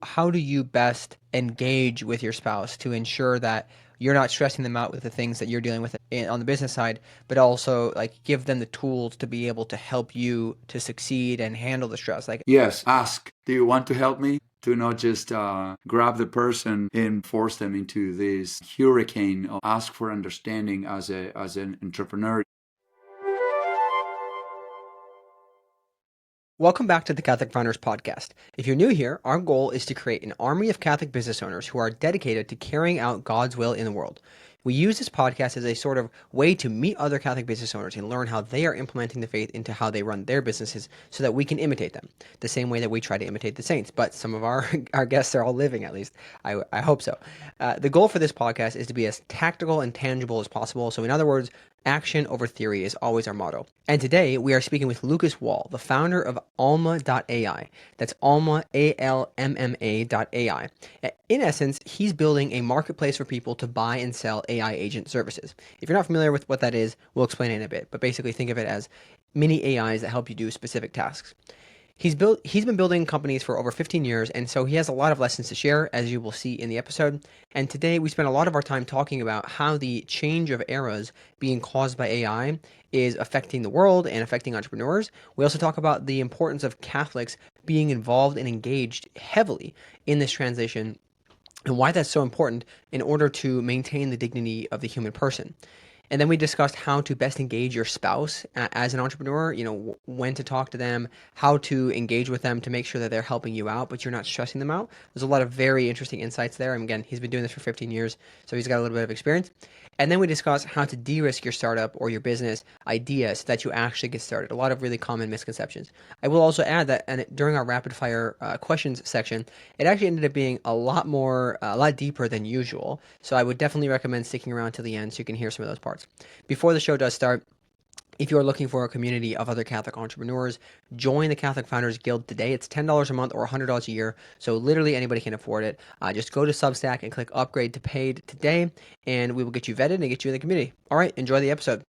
how do you best engage with your spouse to ensure that you're not stressing them out with the things that you're dealing with on the business side, but also like give them the tools to be able to help you to succeed and handle the stress? Like, Yes, ask, do you want to help me? Do not just grab the person and force them into this hurricane. Ask for understanding as an entrepreneur. welcome back to the Catholic Founders Podcast. If you're new here, our goal is to create an army of Catholic business owners who are dedicated to carrying out God's will in the world. We use this podcast as a sort of way to meet other Catholic business owners and learn how they are implementing the faith into how they run their businesses so that we can imitate them, the same way that we try to imitate the saints. But some of our guests are all living, at least. I hope so. The goal for this podcast is to be as tactical and tangible as possible. So, in other words, action over theory is always our motto. And today we are speaking with Lucas Wall, the founder of Alma.ai. That's Alma, ALMMA.ai. In essence, he's building a marketplace for people to buy and sell AI agent services. If you're not familiar with what that is, we'll explain it in a bit. But basically, think of it as mini AIs that help you do specific tasks. He's been building companies for over 15 years, and so he has a lot of lessons to share, as you will see in the episode. And today we spent a lot of our time talking about how the change of eras being caused by AI is affecting the world and affecting entrepreneurs. We also talk about the importance of Catholics being involved and engaged heavily in this transition and why that's so important in order to maintain the dignity of the human person. And then we discussed how to best engage your spouse as an entrepreneur, when to talk to them, how to engage with them to make sure that they're helping you out, but you're not stressing them out. There's a lot of very interesting insights there. And again, he's been doing this for 15 years, so he's got a little bit of experience. And then we discussed how to de-risk your startup or your business idea so that you actually get started. A lot of really common misconceptions. I will also add that during our rapid fire questions section, it actually ended up being a lot deeper than usual. So I would definitely recommend sticking around till the end so you can hear some of those parts. Before the show does start, if you're looking for a community of other Catholic entrepreneurs, join the Catholic Founders Guild today. It's $10 a month or $100 a year, so literally anybody can afford it. Just go to Substack and click Upgrade to Paid today, and we will get you vetted and get you in the community. All right, enjoy the episode.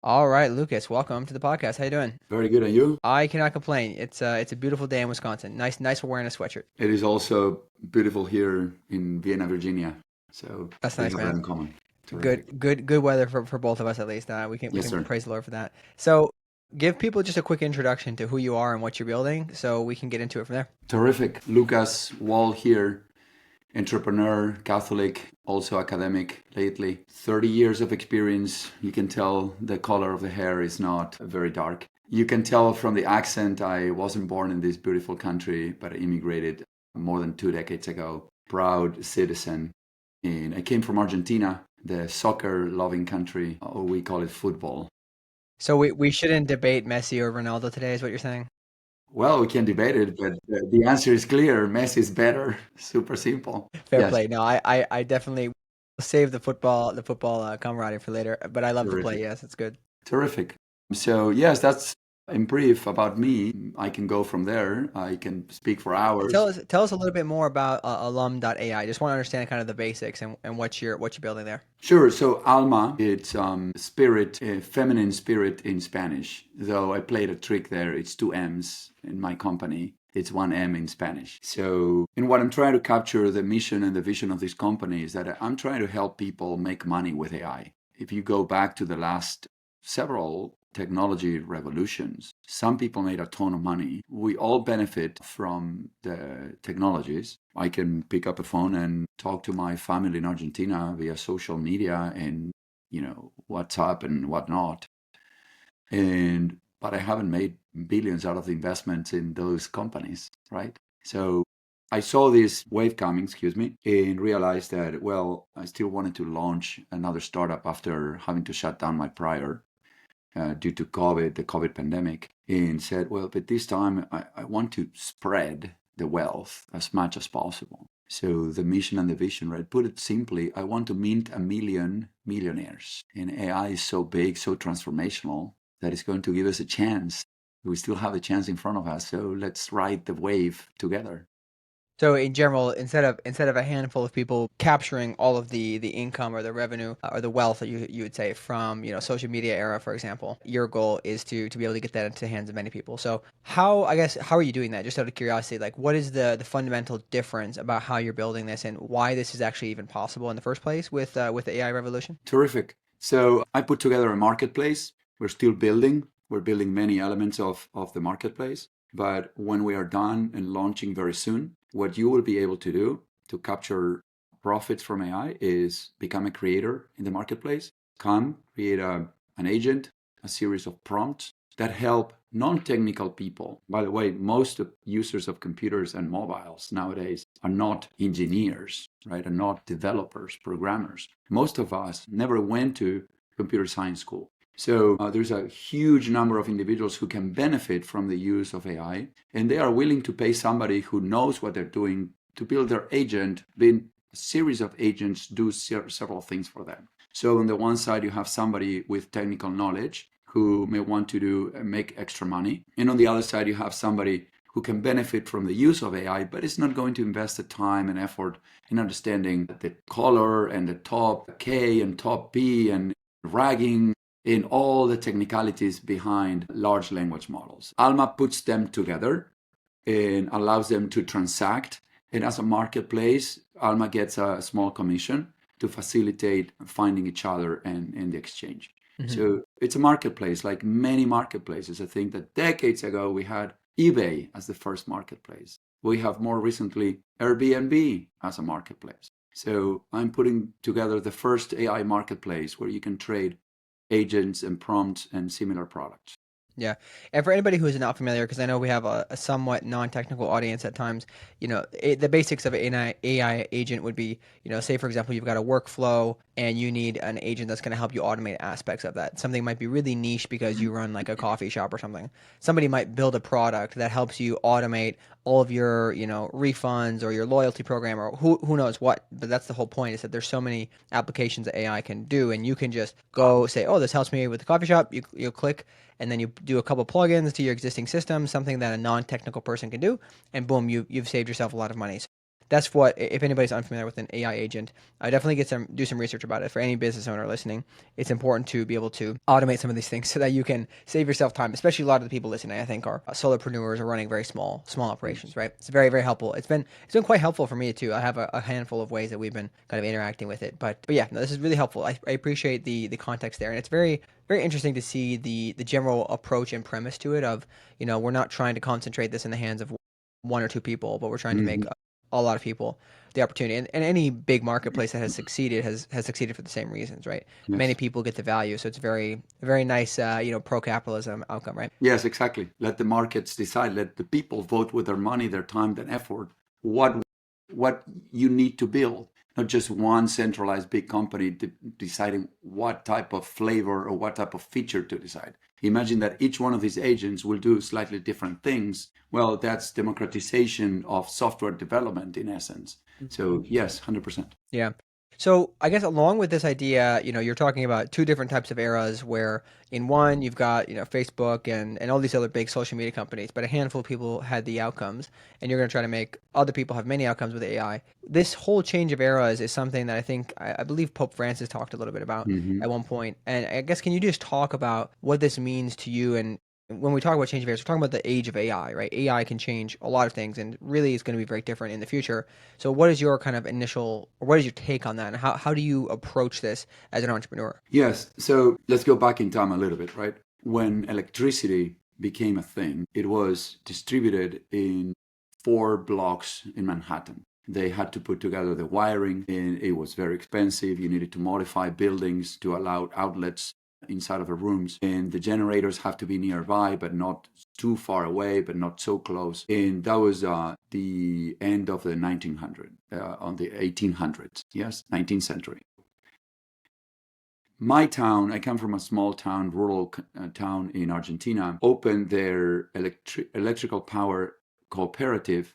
All right, Lucas, welcome to the podcast. How you doing? Very good. And you? I cannot complain. It's a beautiful day in Wisconsin. Nice wearing a sweatshirt. It is also beautiful here in Vienna, Virginia. So That's we nice, have that man. in common. Terrific. Good weather for both of us at least. We Yes, can sir. praise the Lord for that. So, give people just a quick introduction to who you are and what you're building, so we can get into it from there. Terrific. Lucas Wall here, entrepreneur, Catholic, also academic lately. 30 years of experience. You can tell the color of the hair is not very dark. You can tell from the accent I wasn't born in this beautiful country, but I immigrated more than 2 decades ago. Proud citizen. And I came from Argentina, the soccer loving country, or we call it football. So we shouldn't debate Messi or Ronaldo today, is what you're saying? Well, we can debate it, but the answer is clear. Messi is better. Super simple. Fair Yes, play. No, I definitely will save the football camaraderie for later. But I love the play. terrific. Yes, it's good. Terrific. So, yes, that's in brief about me. I can go from there. I can speak for hours. Tell us a little bit more about alum.ai. I just want to understand kind of the basics and what you're building there. Sure. So, alma, it's spirit, feminine spirit in Spanish. Though I played a trick there. It's two M's in my company. It's one M in Spanish. So, and what I'm trying to capture, the mission and the vision of this company is that I'm trying to help people make money with AI. If you go back to the last several technology revolutions, some people made a ton of money. We all benefit from the technologies. I can pick up a phone and talk to my family in Argentina via social media and, WhatsApp and whatnot. But I haven't made billions out of the investments in those companies, right? So I saw this wave coming, and realized that, well, I still wanted to launch another startup after having to shut down my prior due to COVID, the COVID pandemic, and said, well, but this time I want to spread the wealth as much as possible. So the mission and the vision, right? Put it simply, I want to mint 1 million millionaires. And AI is so big, so transformational that it's going to give us a chance. We still have a chance in front of us. So let's ride the wave together. So in general, instead of a handful of people capturing all of the income or the revenue or the wealth that you would say from social media era, for example, your goal is to be able to get that into the hands of many people. So how are you doing that? Just out of curiosity, like what is the fundamental difference about how you're building this and why this is actually even possible in the first place with the AI revolution? Terrific. So I put together a marketplace. We're still building. We're building many elements of the marketplace. But when we are done and launching very soon, what you will be able to do to capture profits from AI is become a creator in the marketplace. Come, create an agent, a series of prompts that help non-technical people. By the way, most of users of computers and mobiles nowadays are not engineers, right? Are not developers, programmers. Most of us never went to computer science school. So there's a huge number of individuals who can benefit from the use of AI, and they are willing to pay somebody who knows what they're doing to build their agent, being a series of agents do several things for them. So on the one side, you have somebody with technical knowledge who may want to make extra money. And on the other side, you have somebody who can benefit from the use of AI, but is not going to invest the time and effort in understanding the color and the top K and top P and ragging in all the technicalities behind large language models. Alma puts them together and allows them to transact. And as a marketplace, Alma gets a small commission to facilitate finding each other and the exchange. Mm-hmm. So it's a marketplace like many marketplaces. I think that decades ago we had eBay as the first marketplace. We have more recently Airbnb as a marketplace. So I'm putting together the first AI marketplace where you can trade agents and prompts and similar products. Yeah. And for anybody who is not familiar, because I know we have a somewhat non-technical audience at times, the basics of an AI agent would be, say for example, you've got a workflow and you need an agent that's going to help you automate aspects of that. Something might be really niche because you run like a coffee shop or something. Somebody might build a product that helps you automate all of your, refunds or your loyalty program or who knows what. But that's the whole point, is that there's so many applications that AI can do, and you can just go say, oh, this helps me with the coffee shop. You click, and then you do a couple plugins to your existing system, something that a non-technical person can do, and boom, you've saved yourself a lot of money. So that's what, if anybody's unfamiliar with an AI agent, I definitely do some research about it. For any business owner listening, it's important to be able to automate some of these things so that you can save yourself time. Especially a lot of the people listening, I think, are solopreneurs or running very small operations. Right? It's very helpful. It's been quite helpful for me too. I have a handful of ways that we've been kind of interacting with it. But yeah, no, this is really helpful. I appreciate the context there, and it's very interesting to see the general approach and premise to it of, we're not trying to concentrate this in the hands of one or two people, but we're trying to make Mm-hmm. a lot of people the opportunity. And any big marketplace that has succeeded has succeeded for the same reasons, right? Many Yes. people get the value, so it's very nice, pro capitalism outcome, right? Yes, exactly. Let the markets decide. Let the people vote with their money, their time, their effort. What you need to build, not just one centralized big company deciding what type of flavor or what type of feature to decide. Imagine that each one of these agents will do slightly different things. Well, that's democratization of software development in essence. So yes, 100%. Yeah. So I guess along with this idea, you're talking about two different types of eras where in one you've got, Facebook and all these other big social media companies, but a handful of people had the outcomes, and you're going to try to make other people have many outcomes with AI. This whole change of eras is something that I believe Pope Francis talked a little bit about Hmm. at one point. And I guess, can you just talk about what this means to you? And when we talk about change of eras, we're talking about the age of AI, right? AI can change a lot of things, and really is going to be very different in the future. So what is your kind of initial, or what is your take on that? And how do you approach this as an entrepreneur? Yes. So let's go back in time a little bit, right? When electricity became a thing, it was distributed in 4 blocks in Manhattan. They had to put together the wiring, and it was very expensive. You needed to modify buildings to allow outlets inside of the rooms, and the generators have to be nearby, but not too far away, but not so close. And that was the end of the 1900s, on the 1800s, yes, 19th century. My town, I come from a small town, rural town in Argentina, opened their electrical power cooperative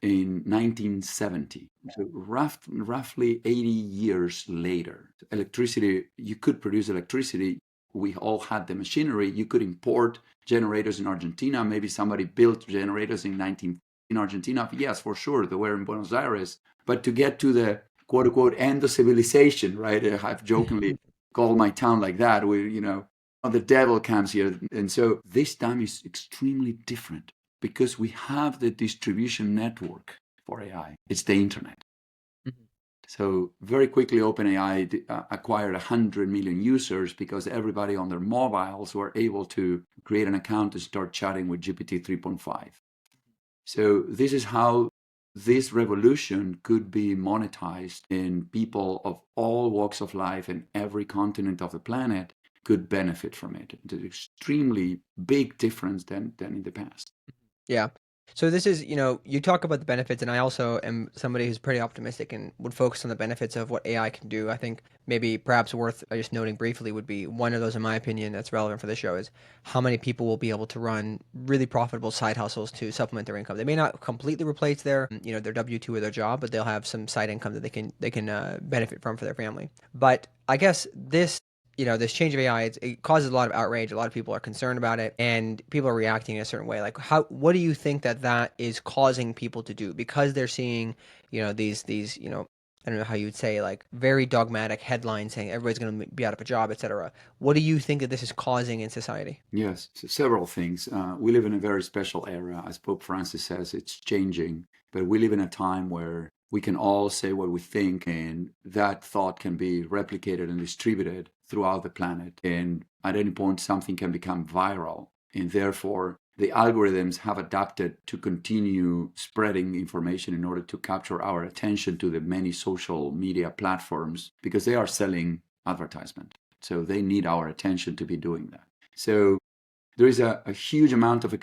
in 1970. So roughly 80 years later, electricity, you could produce electricity. We all had the machinery. You could import generators in Argentina. Maybe somebody built generators in in Argentina? Yes, for sure. They were in Buenos Aires. But to get to the quote unquote end of civilization, right? I've jokingly called my town like that. The devil comes here. And so this time is extremely different because we have the distribution network for AI. It's the internet. So very quickly, OpenAI acquired 100 million users because everybody on their mobiles were able to create an account and start chatting with GPT 3.5. So this is how this revolution could be monetized, and people of all walks of life and every continent of the planet could benefit from it. It's an extremely big difference than in the past. Yeah. So this is, you talk about the benefits, and I also am somebody who's pretty optimistic and would focus on the benefits of what AI can do. I think maybe perhaps worth just noting briefly would be one of those, in my opinion, that's relevant for this show is how many people will be able to run really profitable side hustles to supplement their income. They may not completely replace their W-2 or their job, but they'll have some side income that they can benefit from for their family. But I guess this change of AI, it causes a lot of outrage. A lot of people are concerned about it, and people are reacting in a certain way. Like, what do you think that is causing people to do? Because they're seeing, these, I don't know how you would say, like very dogmatic headlines saying everybody's going to be out of a job, etc. What do you think that this is causing in society? Yes, so several things. We live in a very special era. As Pope Francis says, it's changing, but we live in a time where we can all say what we think, and that thought can be replicated and distributed throughout the planet. And at any point, something can become viral. And therefore, the algorithms have adapted to continue spreading information in order to capture our attention to the many social media platforms because they are selling advertisement. So they need our attention to be doing that. So there is a huge amount of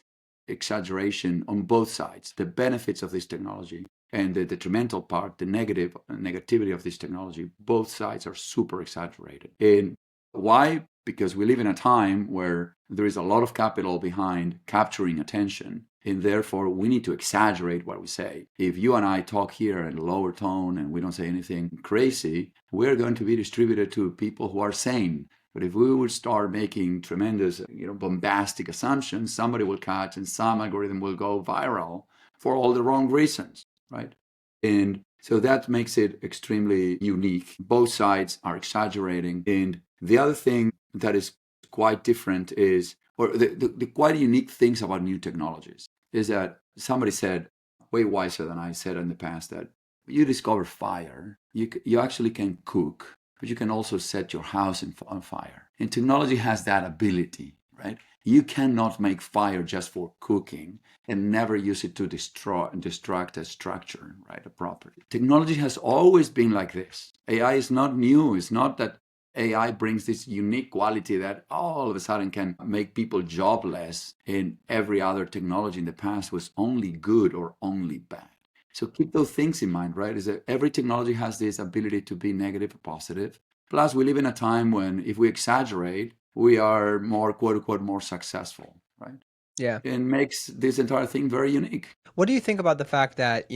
exaggeration on both sides, the benefits of this technology and the detrimental part, the negativity of this technology. Both sides are super exaggerated. And why? Because we live in a time where there is a lot of capital behind capturing attention, and therefore we need to exaggerate what we say. If you and I talk here in a lower tone and we don't say anything crazy, we're going to be distributed to people who are sane. But if we would start making tremendous, bombastic assumptions, somebody will catch and some algorithm will go viral for all the wrong reasons, right? And so that makes it extremely unique. Both sides are exaggerating. And the other thing that is quite different is, or the quite unique things about new technologies is that somebody said, way wiser than I said in the past, that you discover fire, you actually can cook, but you can also set your house on fire. And technology has that ability, right? You cannot make fire just for cooking and never use it to destruct a structure, right? A property. Technology has always been like this. AI is not new. It's not that AI brings this unique quality that all of a sudden can make people jobless, and every other technology in the past was only good or only bad. So keep those things in mind, right? Is that every technology has this ability to be negative or positive. Plus, we live in a time when if we exaggerate, we are more, quote unquote, more successful, right? Yeah. And makes this entire thing very unique. What do you think about the fact that,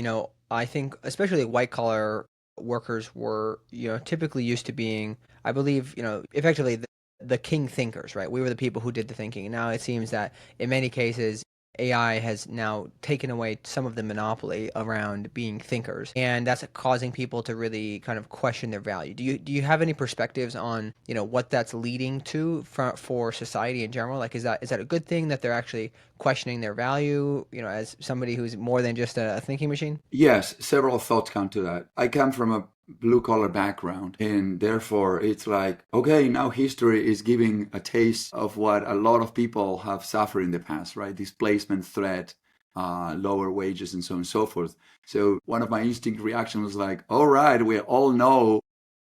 I think especially white collar workers were, typically used to being, I believe, effectively the king thinkers, right? We were the people who did the thinking. And now it seems that in many cases, AI has now taken away some of the monopoly around being thinkers, and that's causing people to really kind of question their value. Do you have any perspectives on what that's leading to for society in general? Like, is that a good thing that they're actually questioning their value? As somebody who's more than just a thinking machine. Yes, several thoughts come to that. I come from a blue collar background, and therefore it's like, okay, now history is giving a taste of what a lot of people have suffered in the past, right? Displacement threat, lower wages, and so on and so forth. So one of my instinct reactions was like, all right, we all know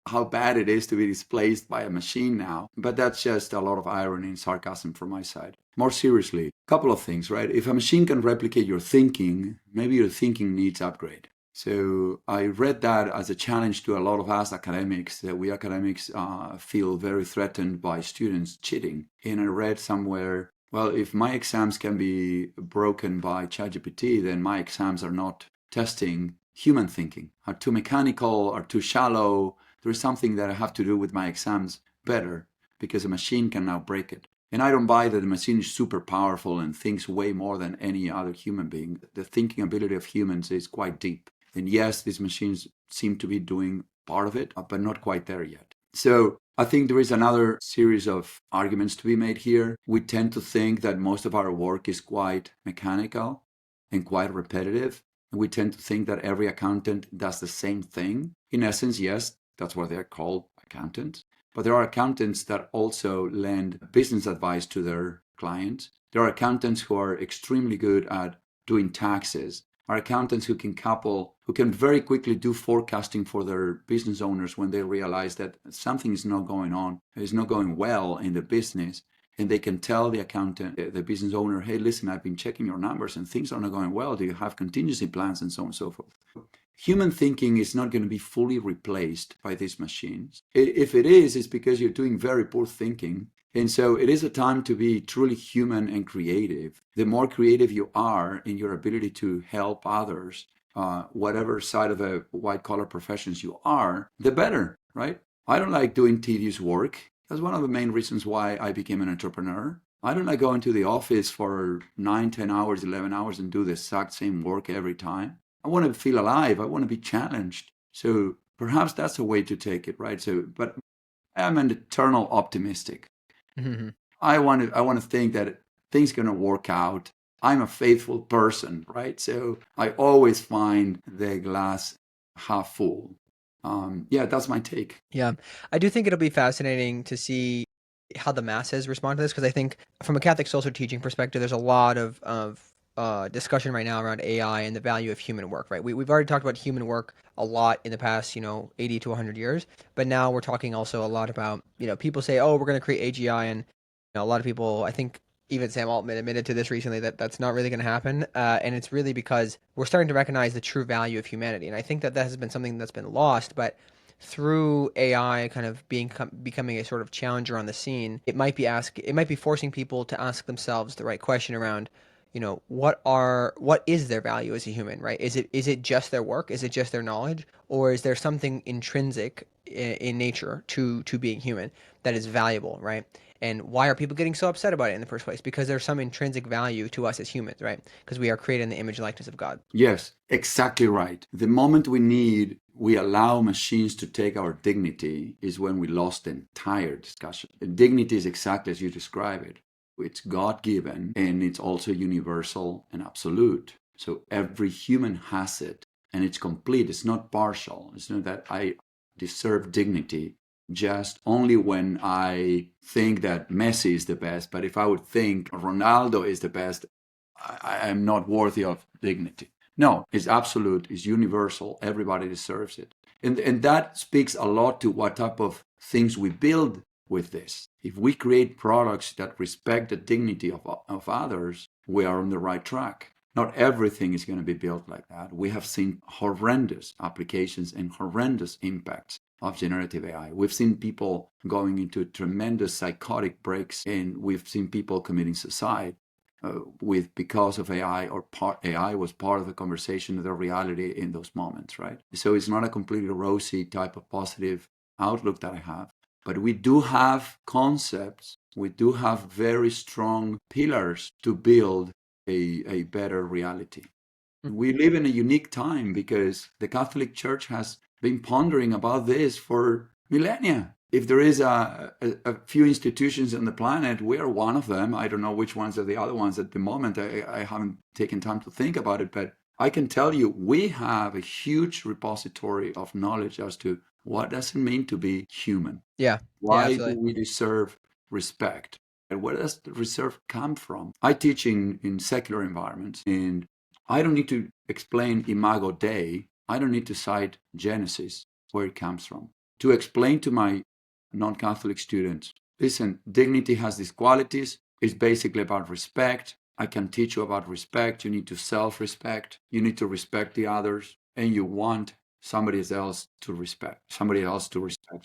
how bad it is to be displaced by a machine now. But that's just a lot of irony and sarcasm from my side. More seriously, a couple of things, right? If a machine can replicate your thinking, maybe your thinking needs upgrade. So I read that as a challenge to a lot of us academics, that we academics feel very threatened by students cheating. And I read somewhere, well, if my exams can be broken by ChatGPT, then my exams are not testing human thinking, are too mechanical, are too shallow. There is something that I have to do with my exams better because a machine can now break it. And I don't buy that the machine is super powerful and thinks way more than any other human being. The thinking ability of humans is quite deep. And yes, these machines seem to be doing part of it, but not quite there yet. So I think there is another series of arguments to be made here. We tend to think that most of our work is quite mechanical and quite repetitive. And we tend to think that every accountant does the same thing. In essence, yes, that's what they're called, accountants. But there are accountants that also lend business advice to their clients. There are accountants who are extremely good at doing taxes. Are accountants who can very quickly do forecasting for their business owners when they realize that something is not going on, is not going well in the business. And they can tell the accountant, the business owner, hey, listen, I've been checking your numbers and things are not going well. Do you have contingency plans and so on and so forth? Human thinking is not going to be fully replaced by these machines. If it is, it's because you're doing very poor thinking. And so it is a time to be truly human and creative. The more creative you are in your ability to help others, whatever side of the white collar professions you are, the better, right? I don't like doing tedious work. That's one of the main reasons why I became an entrepreneur. I don't like going to the office for 9, 10 hours, 11 hours and do the exact same work every time. I want to feel alive. I want to be challenged. So perhaps that's a way to take it, right? So, but I'm an eternal optimistic. Mm-hmm. I want to think that things are going to work out. I'm a faithful person, right? So I always find the glass half full. Yeah, that's my take. Yeah, I do think it'll be fascinating to see how the masses respond to this because I think from a Catholic social teaching perspective, there's a lot of discussion right now around AI and the value of human work. Right, we've already talked about human work a lot in the past, 80 to 100 years, but now we're talking also a lot about people say, oh, we're going to create AGI, and a lot of people, I think. Even Sam Altman admitted to this recently that that's not really going to happen, and it's really because we're starting to recognize the true value of humanity, and I think that has been something that's been lost, but through AI kind of becoming a sort of challenger on the scene, it might be forcing people to ask themselves the right question around, what is their value as a human, right? Is it just their work? Is it just their knowledge? Or is there something intrinsic in nature to being human that is valuable, right? And why are people getting so upset about it in the first place? Because there's some intrinsic value to us as humans, right? Because we are created in the image and likeness of God. Yes, exactly right. The moment we allow machines to take our dignity is when we lost the entire discussion. Dignity is exactly as you describe it. It's God given and it's also universal and absolute. So every human has it and it's complete. It's not partial. It's not that I deserve dignity just only when I think that Messi is the best. But if I would think Ronaldo is the best, I am not worthy of dignity. No, it's absolute, it's universal. Everybody deserves it. And that speaks a lot to what type of things we build with this. If we create products that respect the dignity of others, we are on the right track. Not everything is going to be built like that. We have seen horrendous applications and horrendous impacts of generative AI. We've seen people going into tremendous psychotic breaks, and we've seen people committing suicide because of AI, or AI was part of the conversation of the reality in those moments, right? So it's not a completely rosy type of positive outlook that I have, but we do have concepts, we do have very strong pillars to build a better reality. We live in a unique time because the Catholic Church has been pondering about this for millennia. If there is a few institutions on the planet, we are one of them. I don't know which ones are the other ones at the moment. I haven't taken time to think about it, but I can tell you we have a huge repository of knowledge as to what does it mean to be human. Yeah, yeah, Why do absolutely. we deserve respect? And where does the reserve come from? I teach in secular environments, and I don't need to explain Imago Dei. I don't need to cite Genesis, where it comes from, to explain to my non-Catholic students, listen, dignity has these qualities. It's basically about respect. I can teach you about respect. You need to self-respect. You need to respect the others, and you want somebody else to respect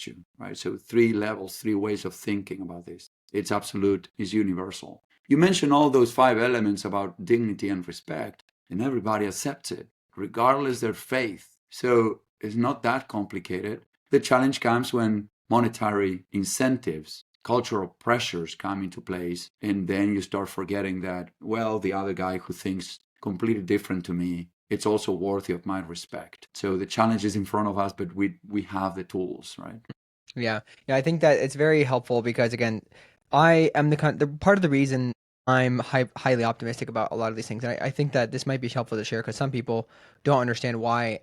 you, right? So 3 levels, 3 ways of thinking about this. It's absolute, it's universal. You mentioned all those 5 elements about dignity and respect, and everybody accepts it, regardless their faith. So it's not that complicated. The challenge comes when monetary incentives cultural pressures come into place, and then you start forgetting that, well, the other guy who thinks completely different to me, it's also worthy of my respect. So the challenge is in front of us, but we have the tools, right? Yeah, yeah, I think that it's very helpful because again, I am the part of the reason I'm highly optimistic about a lot of these things, and I think that this might be helpful to share because some people don't understand why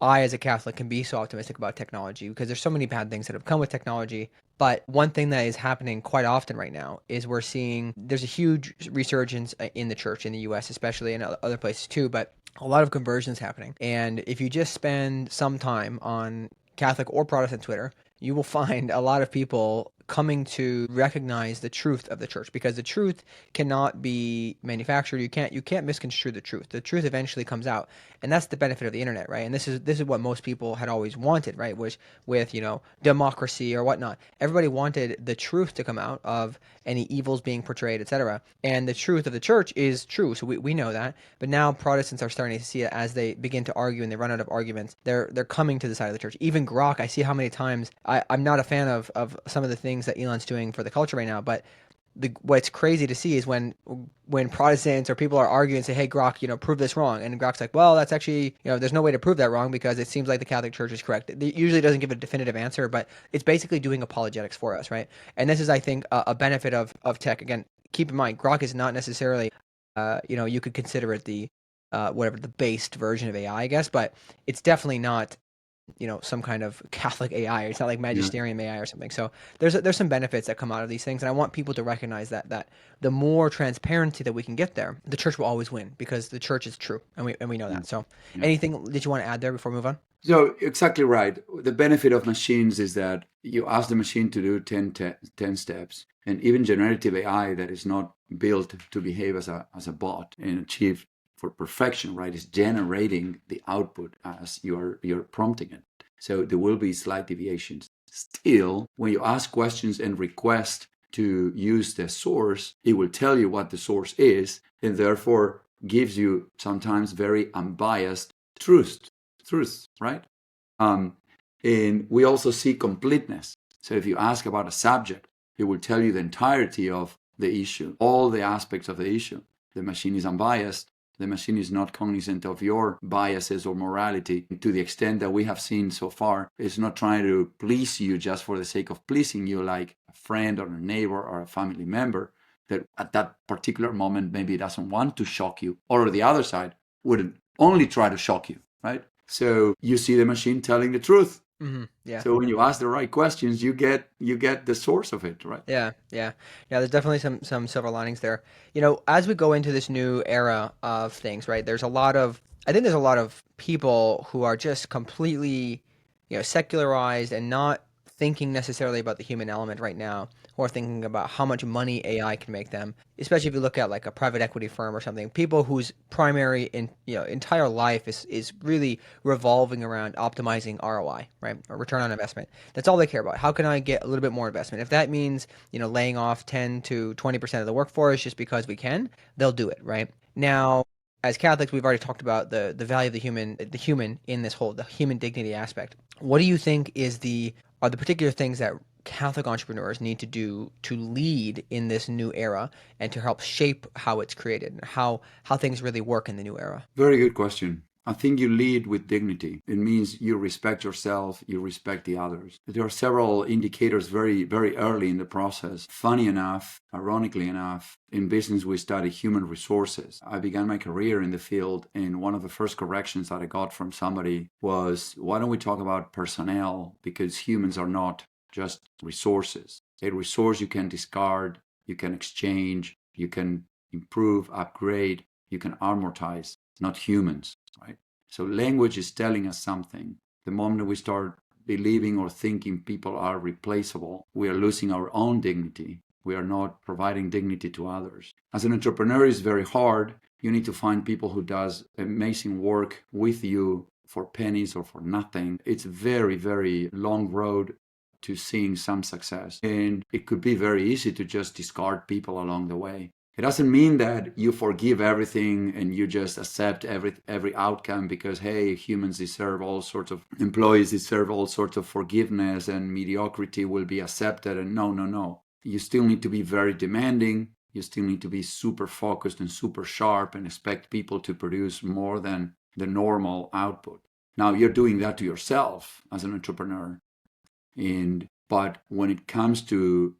I as a Catholic can be so optimistic about technology because there's so many bad things that have come with technology. But one thing that is happening quite often right now is we're seeing there's a huge resurgence in the church in the U.S. especially and other places too, but a lot of conversions happening. And if you just spend some time on Catholic or Protestant Twitter, you will find a lot of people coming to recognize the truth of the church because the truth cannot be manufactured. You can't misconstrue the truth. The truth eventually comes out, and that's the benefit of the internet, right? And this is what most people had always wanted, right? Was with democracy or whatnot. Everybody wanted the truth to come out of any evils being portrayed, etc. And the truth of the church is true, so we know that. But now Protestants are starting to see it as they begin to argue and they run out of arguments. They're coming to the side of the church. Even Grok, I see how many times I'm not a fan of some of the things that Elon's doing for the culture right now, but what's crazy to see is when Protestants or people are arguing and say, "Hey, Grok, prove this wrong," and Grok's like, "Well, that's actually, there's no way to prove that wrong because it seems like the Catholic Church is correct." It usually doesn't give a definitive answer, but it's basically doing apologetics for us, right? And this is, I think, a benefit of tech. Again, keep in mind, Grok is not necessarily, you could consider it the whatever the based version of AI, I guess, but it's definitely not some kind of Catholic AI. It's not like Yeah. magisterium AI or something. So there's some benefits that come out of these things, and I want people to recognize that the more transparency that we can get there, the church will always win because the church is true, and we know Yeah. that. So Yeah. anything that you want to add there before we move on? So exactly right. The benefit of machines is that you ask the machine to do 10 steps, and even generative AI that is not built to behave as a bot and achieve for perfection, right, is generating the output as you're prompting it. So there will be slight deviations. Still, when you ask questions and request to use the source, it will tell you what the source is and therefore gives you sometimes very unbiased truths, right? Um, and we also see completeness. So if you ask about a subject, it will tell you the entirety of the issue, all the aspects of the issue. The machine is unbiased. The machine is not cognizant of your biases or morality to the extent that we have seen so far. It's not trying to please you just for the sake of pleasing you, like a friend or a neighbor or a family member that at that particular moment maybe doesn't want to shock you, or the other side would only try to shock you, right? So you see the machine telling the truth. Yeah. So when you ask the right questions, you get the source of it, right? Yeah, yeah, yeah. There's definitely some silver linings there. As we go into this new era of things, right? I think there's a lot of people who are just completely, secularized and not thinking necessarily about the human element right now, or thinking about how much money AI can make them. Especially if you look at like a private equity firm or something, people whose primary entire life is really revolving around optimizing ROI, right, or return on investment. That's all they care about. How can I get a little bit more investment? If that means, laying off 10 to 20% of the workforce just because we can, they'll do it, right? Now, as Catholics, we've already talked about the value of the human in this whole the human dignity aspect. What do you think are the particular things that Catholic entrepreneurs need to do to lead in this new era and to help shape how it's created and how things really work in the new era? Very good question. I think you lead with dignity. It means you respect yourself, you respect the others. There are several indicators very, very early in the process. Funny enough, ironically enough, in business we study human resources. I began my career in the field, and one of the first corrections that I got from somebody was, why don't we talk about personnel? Because humans are not just resources. A resource you can discard, you can exchange, you can improve, upgrade, you can amortize, not humans, right? So language is telling us something. The moment we start believing or thinking people are replaceable, we are losing our own dignity. We are not providing dignity to others. As an entrepreneur, it's very hard. You need to find people who does amazing work with you for pennies or for nothing. It's a very, very long road to seeing some success. And it could be very easy to just discard people along the way. It doesn't mean that you forgive everything and you just accept every outcome because, hey, humans deserve all sorts of, employees deserve all sorts of forgiveness and mediocrity will be accepted. And no, no, no. You still need to be very demanding. You still need to be super focused and super sharp and expect people to produce more than the normal output. Now, you're doing that to yourself as an entrepreneur. But when it comes to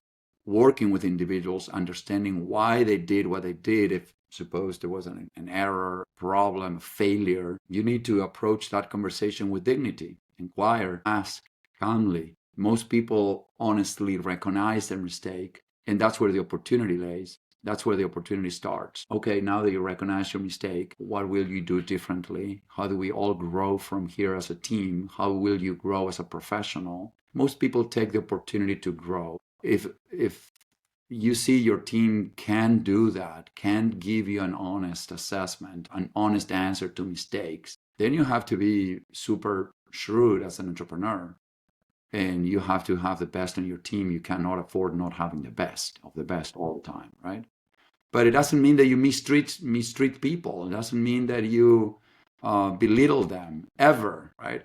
working with individuals, understanding why they did what they did, if suppose there was an error, problem, failure, you need to approach that conversation with dignity, inquire, ask calmly. Most people honestly recognize their mistake, and that's where the opportunity lays. That's where the opportunity starts. Okay, now that you recognize your mistake, what will you do differently? How do we all grow from here as a team? How will you grow as a professional? Most people take the opportunity to grow. If you see your team can do that, can give you an honest assessment, an honest answer to mistakes, then you have to be super shrewd as an entrepreneur. And you have to have the best on your team. You cannot afford not having the best of the best all the time, right? But it doesn't mean that you mistreat people. It doesn't mean that you belittle them ever, right?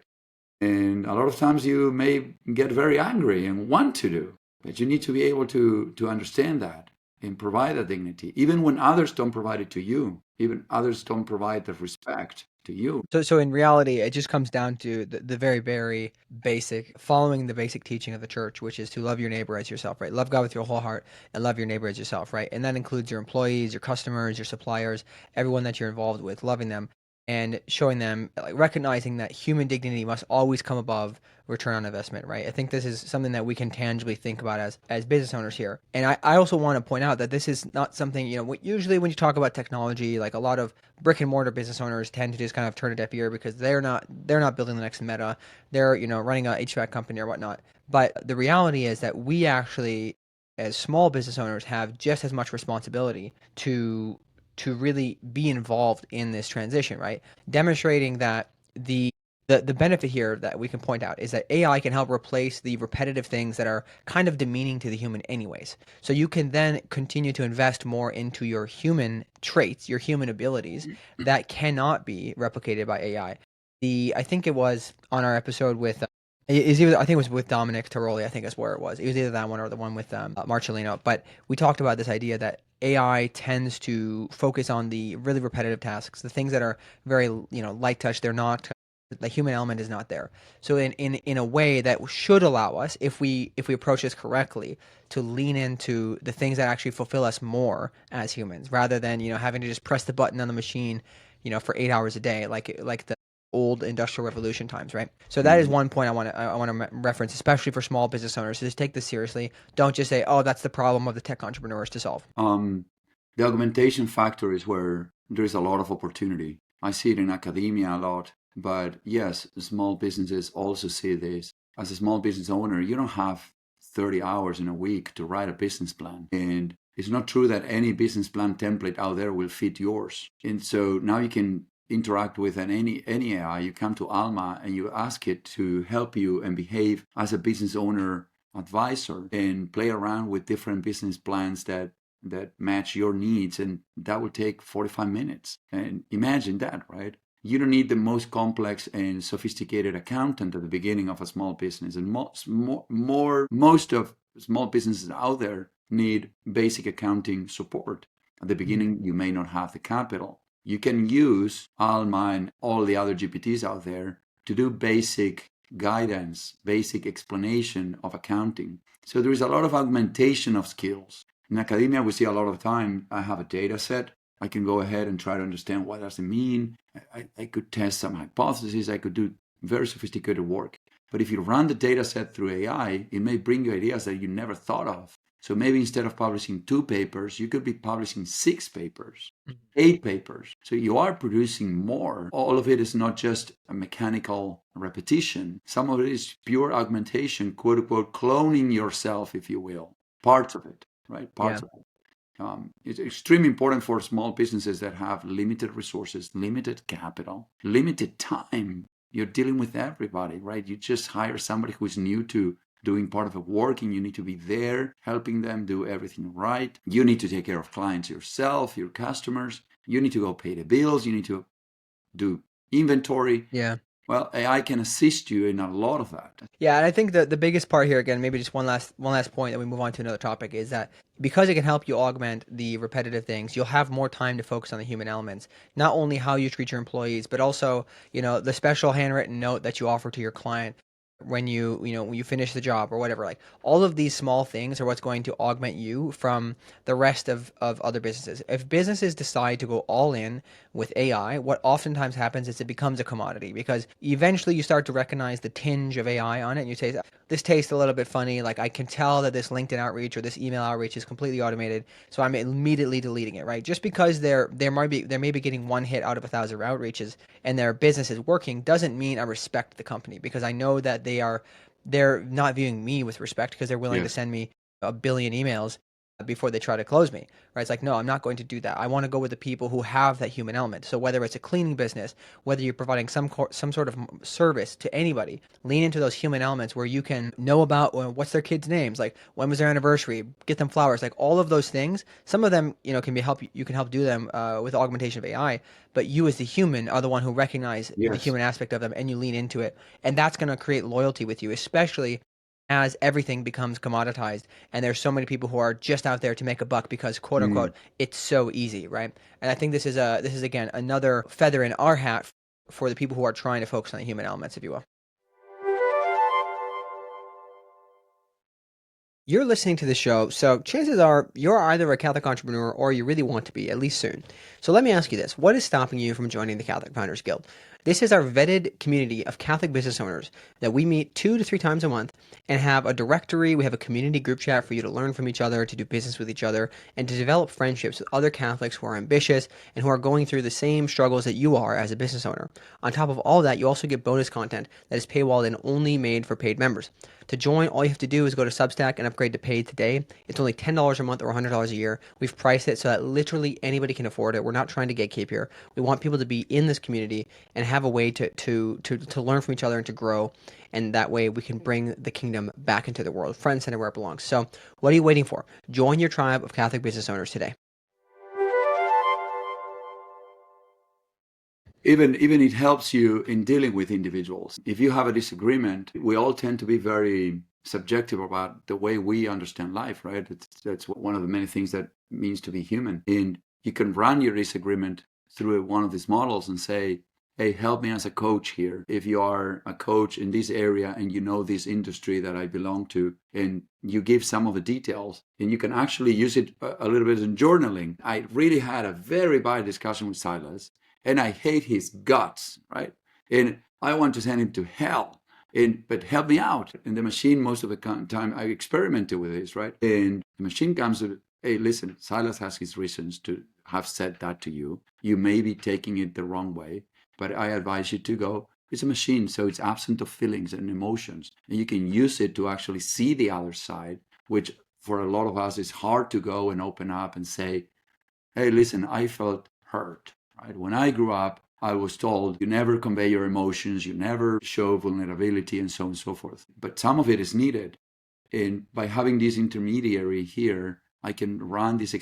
And a lot of times you may get very angry and want to do, but you need to be able to understand that and provide that dignity, even when others don't provide it to you, even others don't provide the respect to you. So in reality, it just comes down to the very, very basic, following the basic teaching of the church, which is to love your neighbor as yourself, right? Love God with your whole heart and love your neighbor as yourself, right? And that includes your employees, your customers, your suppliers, everyone that you're involved with, loving them and showing them, like recognizing that human dignity must always come above return on investment, right? I think this is something that we can tangibly think about as business owners here. And I also want to point out that this is not something, usually when you talk about technology, like a lot of brick and mortar business owners tend to just kind of turn a deaf ear because they're not building the next Meta. They're, running a HVAC company or whatnot. But the reality is that we actually, as small business owners, have just as much responsibility to really be involved in this transition, right? Demonstrating that the benefit here that we can point out is that AI can help replace the repetitive things that are kind of demeaning to the human anyways. So you can then continue to invest more into your human traits, your human abilities that cannot be replicated by AI. I think it was on our episode with I think it was with Dominic Tiroli. I think is where it was. It was either that one or the one with Marcellino. But we talked about this idea that AI tends to focus on the really repetitive tasks, the things that are very light touch. They're not, the human element is not there. So in a way that should allow us, if we approach this correctly, to lean into the things that actually fulfill us more as humans, rather than having to just press the button on the machine, for 8 hours a day, like the old industrial revolution times, right? So that is Mhm. one point I want to reference, especially for small business owners. So just take this seriously. Don't just say, "Oh, that's the problem of the tech entrepreneurs to solve." The augmentation factor is where there's a lot of opportunity. I see it in academia a lot, but yes, small businesses also see this. As a small business owner, you don't have 30 hours in a week to write a business plan. And it's not true that any business plan template out there will fit yours. And so now you can interact with any AI. You come to Alma and you ask it to help you and behave as a business owner advisor and play around with different business plans that match your needs, and that will take 45 minutes. And imagine that, right? You don't need the most complex and sophisticated accountant at the beginning of a small business, and most of small businesses out there need basic accounting support. At the beginning, you may not have the capital. You can use Alma and all the other GPTs out there to do basic guidance, basic explanation of accounting. So there is a lot of augmentation of skills. In academia, we see a lot of time, I have a data set. I can go ahead and try to understand what does it mean. I could test some hypotheses. I could do very sophisticated work. But if you run the data set through AI, it may bring you ideas that you never thought of. So maybe instead of publishing 2 papers, you could be publishing 6 papers, 8 papers. So you are producing more. All of it is not just a mechanical repetition. Some of it is pure augmentation, quote unquote, cloning yourself, if you will. Parts of it, right? Yeah. Parts of it. It's extremely important for small businesses that have limited resources, limited capital, limited time. You're dealing with everybody, right? You just hire somebody who's new to doing part of the work, and you need to be there helping them do everything right. You need to take care of clients yourself, your customers. You need to go pay the bills. You need to do inventory. Yeah. Well, AI can assist you in a lot of that. Yeah, and I think the biggest part here, again, maybe just one last point, that we move on to another topic, is that because it can help you augment the repetitive things, you'll have more time to focus on the human elements. Not only how you treat your employees, but also, the special handwritten note that you offer to your client when when you finish the job or whatever. Like, all of these small things are what's going to augment you from the rest of other businesses. If businesses decide to go all in with AI, what oftentimes happens is it becomes a commodity, because eventually you start to recognize the tinge of AI on it, and you say, this tastes a little bit funny. Like, I can tell that this LinkedIn outreach or this email outreach is completely automated, so I'm immediately deleting it, right? Just because they may be getting one hit out of 1,000 outreaches and their business is working, doesn't mean I respect the company, because I know that they're not viewing me with respect, because they're willing to Yes. send me a billion emails before they try to close me, right? It's like, no, I'm not going to do that. I want to go with the people who have that human element. So whether it's a cleaning business, whether you're providing some sort of service to anybody, lean into those human elements where you can know about, what's their kids' names, like when was their anniversary, get them flowers, like all of those things. Some of them, can be help. You can help do them with augmentation of AI, but you as the human are the one who recognize the Yes. human aspect of them, and you lean into it, and that's going to create loyalty with you, especially as everything becomes commoditized, and there's so many people who are just out there to make a buck because, quote Mm. unquote, it's so easy, right? And I think this is again another feather in our hat for the people who are trying to focus on the human elements, if you will. You're listening to the show, so chances are you're either a Catholic entrepreneur or you really want to be, at least soon. So let me ask you this. What is stopping you from joining the Catholic Founders Guild? This is our vetted community of Catholic business owners that we meet 2 to 3 times a month and have a directory. We have a community group chat for you to learn from each other, to do business with each other, and to develop friendships with other Catholics who are ambitious and who are going through the same struggles that you are as a business owner. On top of all that, you also get bonus content that is paywalled and only made for paid members. To join, all you have to do is go to Substack and upgrade to paid today. It's only $10 a month or $100 a year. We've priced it so that literally anybody can afford it. We're not trying to gatekeep here. We want people to be in this community and have a way to learn from each other and to grow. And that way we can bring the kingdom back into the world, front and center where it belongs. So what are you waiting for? Join your tribe of Catholic business owners today. Even it helps you in dealing with individuals. If you have a disagreement, we all tend to be very subjective about the way we understand life, right? That's one of the many things that means to be human. And you can run your disagreement through one of these models and say, hey, help me as a coach here. If you are a coach in this area and you know this industry that I belong to, and you give some of the details, and you can actually use it a little bit in journaling. I really had a very bad discussion with Silas, and I hate his guts, right? And I want to send him to hell. But help me out. And the machine, most of the time, I experimented with this, right? And the machine comes to, hey, listen, Silas has his reasons to have said that to you. You may be taking it the wrong way, but I advise you to go. It's a machine, so it's absent of feelings and emotions. And you can use it to actually see the other side, which for a lot of us is hard to go and open up and say, hey, listen, I felt hurt, right? When I grew up, I was told you never convey your emotions, you never show vulnerability, and so on and so forth. But some of it is needed. And by having this intermediary here, I can run these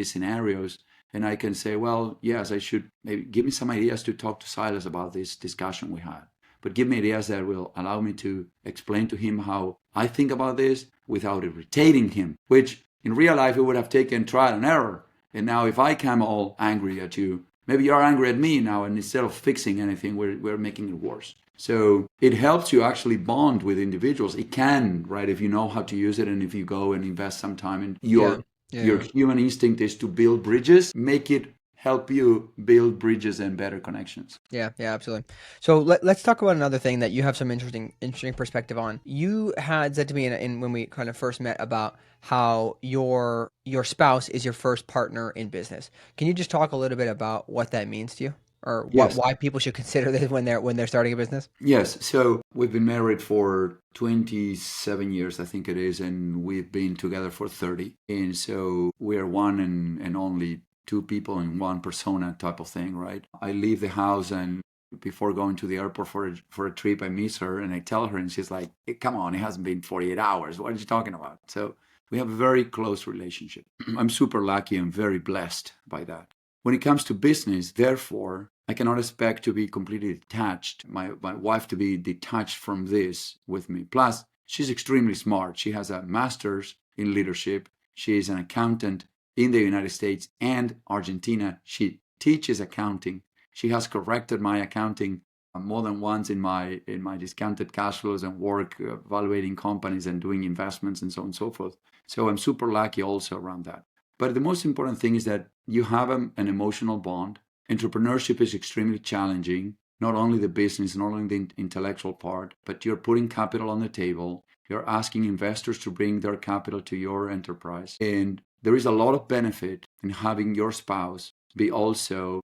scenarios and I can say, well, yes, I should maybe give me some ideas to talk to Silas about this discussion we had. But give me ideas that will allow me to explain to him how I think about this without irritating him, which in real life it would have taken trial and error. And now if I come all angry at you, maybe you're angry at me now, and instead of fixing anything, we're making it worse. So it helps you actually bond with individuals. It can, right, if you know how to use it and if you go and invest some time in Yeah. your Yeah. human instinct is to build bridges, make it help you build bridges and better connections. Yeah, yeah, absolutely. So let's talk about another thing that you have some interesting perspective on. You had said to me in when we kind of first met about how your spouse is your first partner in business. Can you just talk a little bit about what that means to you, or Yes. why people should consider this when they're starting a business? Yes. So we've been married for 27 years, I think it is, and we've been together for 30. And so we're one and only two people in one persona type of thing, right? I leave the house and before going to the airport for a trip, I miss her and I tell her, and she's like, hey, come on, it hasn't been 48 hours. What are you talking about? So we have a very close relationship. I'm super lucky and very blessed by that. When it comes to business, therefore, I cannot expect to be completely detached, my wife to be detached from this with me. Plus, she's extremely smart. She has a master's in leadership. She is an accountant in the United States and Argentina. She teaches accounting. She has corrected my accounting more than once in my discounted cash flows and work evaluating companies and doing investments and so on and so forth. So I'm super lucky also around that. But the most important thing is that you have an emotional bond. Entrepreneurship is extremely challenging, not only the business, not only the intellectual part, but you're putting capital on the table. You're asking investors to bring their capital to your enterprise. And there is a lot of benefit in having your spouse be also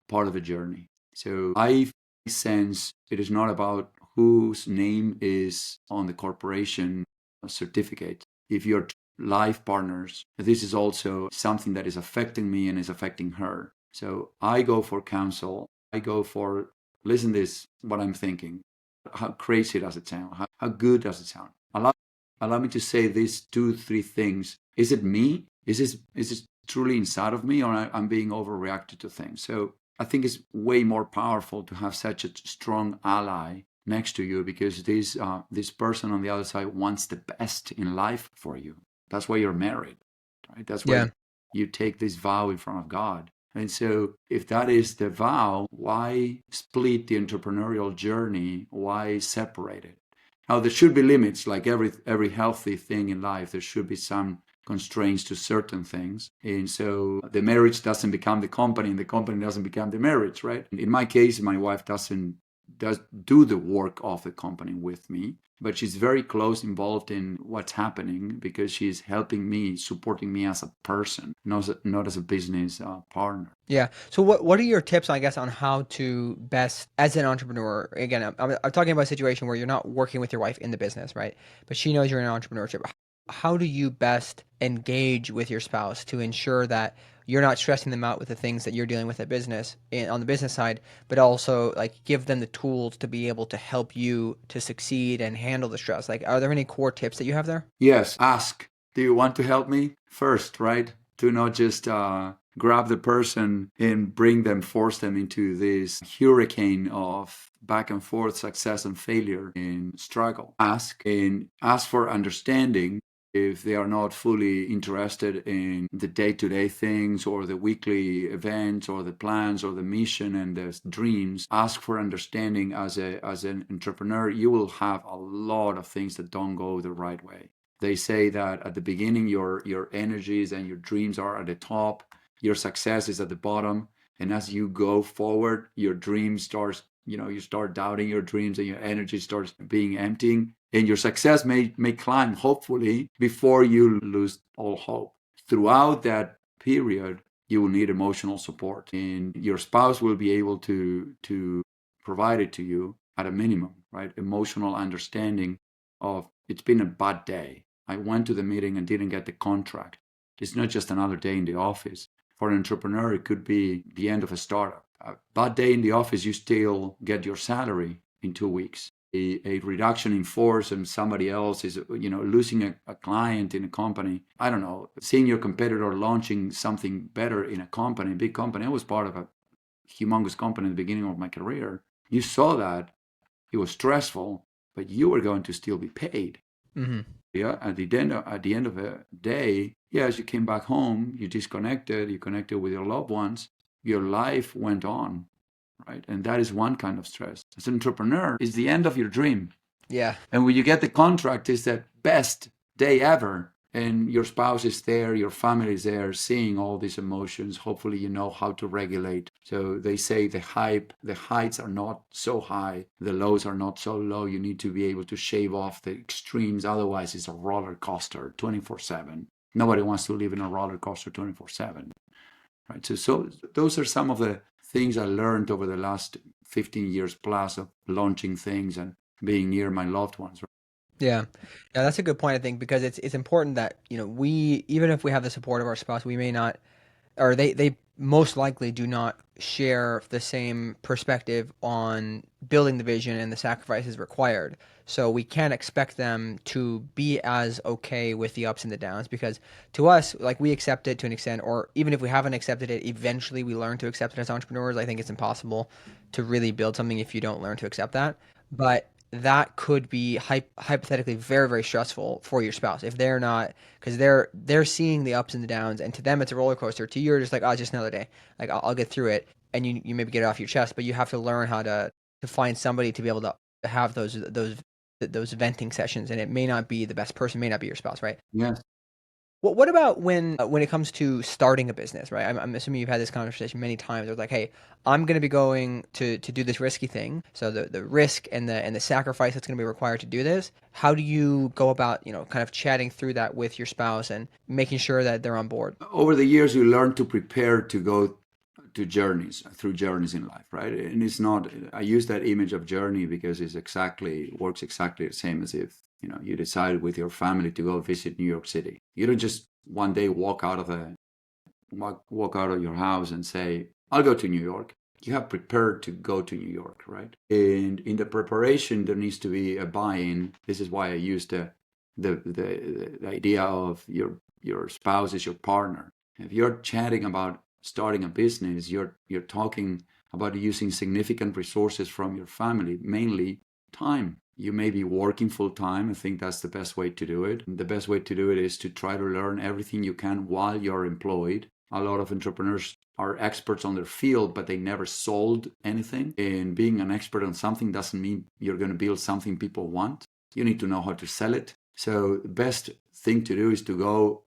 part of the journey. So I sense it is not about whose name is on the corporation certificate. If you're life partners, this is also something that is affecting me and is affecting her. So I go for counsel. I go for, listen, this, what I'm thinking. How crazy does it sound? How good does it sound? Allow me to say these two, three things. Is it me? Is this truly inside of me, or I'm being overreacted to things? So I think it's way more powerful to have such a strong ally next to you, because this person on the other side wants the best in life for you. That's why you're married, right? That's why Yeah. you take this vow in front of God. And so, if that is the vow, why split the entrepreneurial journey? Why separate it? Now, there should be limits, like every healthy thing in life. There should be some constraints to certain things. And so the marriage doesn't become the company, and the company doesn't become the marriage, right? In my case, my wife does do the work of the company with me, but she's very close involved in what's happening, because she's helping me, supporting me as a person, not as a business partner. Yeah. So what are your tips, I guess, on how to best, as an entrepreneur? Again, I'm talking about a situation where you're not working with your wife in the business, right? But she knows you're in entrepreneurship. How do you best engage with your spouse to ensure that you're not stressing them out with the things that you're dealing with at business on the business side, but also like give them the tools to be able to help you to succeed and handle the stress? Like, are there any core tips that you have there? Yes, ask, do you want to help me first, right? Do not just grab the person and bring them, force them into this hurricane of back and forth success and failure and struggle. Ask, and ask for understanding. If they are not fully interested in the day-to-day things or the weekly events or the plans or the mission and the dreams, ask for understanding. As an entrepreneur, you will have a lot of things that don't go the right way. They say that at the beginning, your energies and your dreams are at the top, your success is at the bottom, and as you go forward, your dreams starts. You start doubting your dreams, and your energy starts being emptying, and your success may climb, hopefully, before you lose all hope. Throughout that period, you will need emotional support, and your spouse will be able to provide it to you at a minimum, right? Emotional understanding of, it's been a bad day. I went to the meeting and didn't get the contract. It's not just another day in the office. For an entrepreneur, it could be the end of a startup. A bad day in the office, you still get your salary in 2 weeks. A reduction in force, and somebody else is losing a client in a company. I don't know, seeing your competitor launching something better in a company, big company. I was part of a humongous company at the beginning of my career. You saw that. It was stressful, but you were going to still be paid. Mm-hmm. Yeah, at the end of the day, yes, you came back home, you disconnected, you connected with your loved ones, your life went on, right? And that is one kind of stress. As an entrepreneur, it's the end of your dream. Yeah. And when you get the contract, it's the best day ever. And your spouse is there, your family is there, seeing all these emotions. Hopefully, you know how to regulate. So they say the heights are not so high, the lows are not so low. You need to be able to shave off the extremes. Otherwise, it's a roller coaster 24/7. Nobody wants to live in a roller coaster 24/7, right? So those are some of the things I learned over the last 15 years plus of launching things and being near my loved ones. Yeah. Yeah, that's a good point, I think, because it's important that, we, even if we have the support of our spouse, we may not, or they most likely do not share the same perspective on building the vision and the sacrifices required. So we can't expect them to be as okay with the ups and the downs, because to us, like, we accept it to an extent, or even if we haven't accepted it, eventually we learn to accept it as entrepreneurs. I think it's impossible to really build something if you don't learn to accept that. But that could be hypothetically very, very stressful for your spouse if they're not, because they're seeing the ups and the downs, and to them it's a roller coaster. To you, you're just like, oh, it's just another day. Like, I'll get through it, and you maybe get it off your chest, but you have to learn how to find somebody to be able to have those venting sessions, and it may not be the best person, may not be your spouse, right? Yes. What about when it comes to starting a business, right? I'm assuming you've had this conversation many times. It's like, hey, I'm going to be going to do this risky thing. So the risk and the sacrifice that's going to be required to do this. How do you go about, kind of chatting through that with your spouse and making sure that they're on board? Over the years, you learn to prepare to go to journeys, through journeys in life, right? And it's not, I use that image of journey because works exactly the same as if, you decide with your family to go visit New York City. You don't just one day walk out of your house and say, I'll go to New York. You have prepared to go to New York, right? And in the preparation, there needs to be a buy-in. This is why I use the idea of your spouse is your partner. If you're chatting about starting a business, you're talking about using significant resources from your family, mainly time. You may be working full time. I think that's the best way to do it. The best way to do it is to try to learn everything you can while you're employed. A lot of entrepreneurs are experts on their field, but they never sold anything. And being an expert on something doesn't mean you're going to build something people want. You need to know how to sell it. So the best thing to do is to go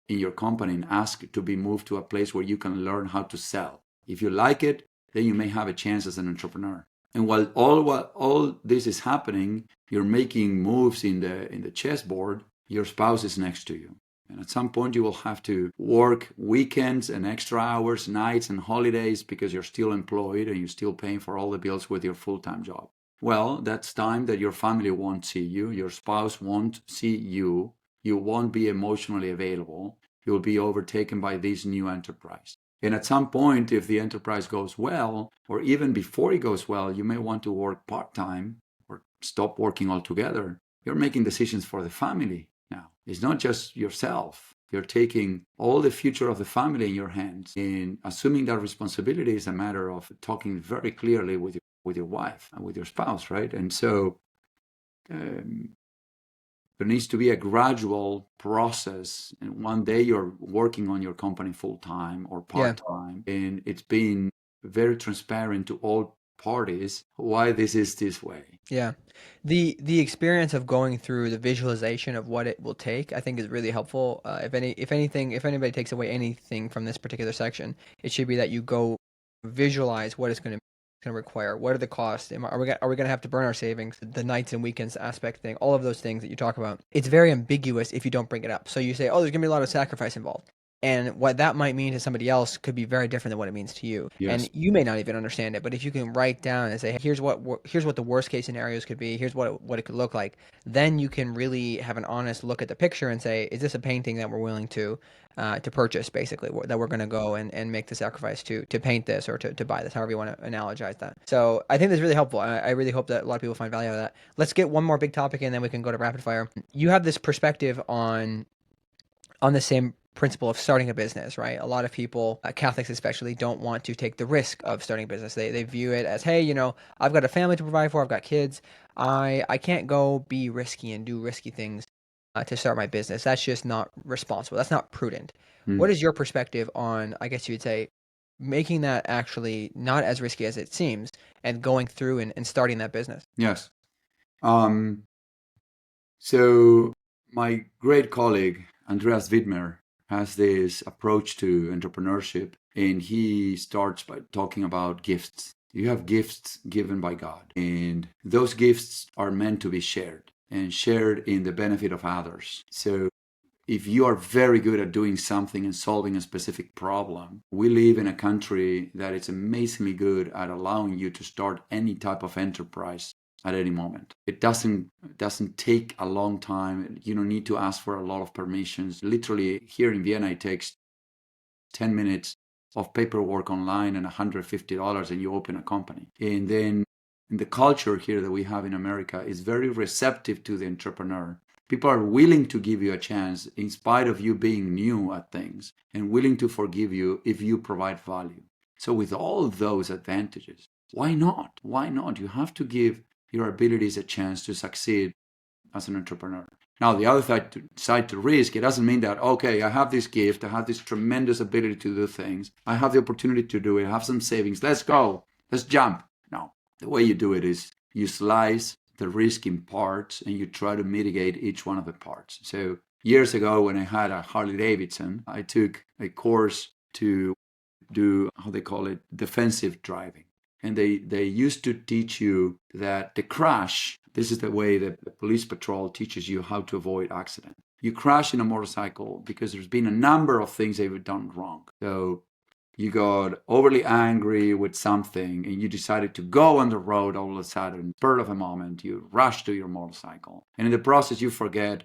in your company and ask to be moved to a place where you can learn how to sell. If you like it, then you may have a chance as an entrepreneur. And while all this is happening, you're making moves in the chessboard, your spouse is next to you. And at some point, you will have to work weekends and extra hours, nights and holidays because you're still employed and you're still paying for all the bills with your full-time job. Well, that's time that your family won't see you, your spouse won't see you, you won't be emotionally available, you'll be overtaken by this new enterprise. And at some point, if the enterprise goes well, or even before it goes well, you may want to work part-time or stop working altogether. You're making decisions for the family now. It's not just yourself. You're taking all the future of the family in your hands. And assuming that responsibility is a matter of talking very clearly with your wife and with your spouse, right? And so there needs to be a gradual process. And one day you're working on your company full time or Yeah. part time, and it's being very transparent to all parties why this is this way. Yeah. The experience of going through the visualization of what it will take, I think, is really helpful. If anybody takes away anything from this particular section, it should be that you go visualize what it's going to require. What are the costs? Are we going to have to burn our savings? The nights and weekends aspect thing, all of those things that you talk about. It's very ambiguous if you don't bring it up. So you say, oh, there's going to be a lot of sacrifice involved. And what that might mean to somebody else could be very different than what it means to you. Yes. And you may not even understand it, but if you can write down and say, hey, here's what the worst case scenarios could be, here's what it could look like, then you can really have an honest look at the picture and say, is this a painting that we're willing to purchase, basically, that we're going to go and make the sacrifice to paint this or to buy this, however you want to analogize that. So I think this is really helpful. I really hope that a lot of people find value out of that. Let's get one more big topic and then we can go to rapid fire. You have this perspective on the same principle of starting a business, right? A lot of people, Catholics especially, don't want to take the risk of starting a business. They view it as, hey, I've got a family to provide for, I've got kids. I can't go be risky and do risky things to start my business. That's just not responsible. That's not prudent. What is your perspective on, I guess you would say, making that actually not as risky as it seems and going through and starting that business? Yes. So my great colleague Andreas Widmer has this approach to entrepreneurship, and he starts by talking about gifts. You have gifts given by God, and those gifts are meant to be shared and shared in the benefit of others. So if you are very good at doing something and solving a specific problem, we live in a country that is amazingly good at allowing you to start any type of enterprise at any moment. It doesn't take a long time. You don't need to ask for a lot of permissions. Literally, here in Vienna, it takes 10 minutes of paperwork online and $150 and you open a company. And then the culture here that we have in America is very receptive to the entrepreneur. People are willing to give you a chance in spite of you being new at things and willing to forgive you if you provide value. So with all of those advantages, why not? Why not? You have to give your abilities a chance to succeed as an entrepreneur. Now, the other side to risk, it doesn't mean that, okay, I have this gift, I have this tremendous ability to do things, I have the opportunity to do it, I have some savings, let's go, let's jump. No, the way you do it is you slice the risk in parts and you try to mitigate each one of the parts. So years ago, when I had a Harley Davidson, I took a course to do, how they call it, defensive driving. And they used to teach you that the crash, this is the way that the police patrol teaches you how to avoid accident. You crash in a motorcycle because there's been a number of things they've done wrong. So you got overly angry with something and you decided to go on the road all of a sudden, spur of a moment, you rush to your motorcycle. And in the process, you forget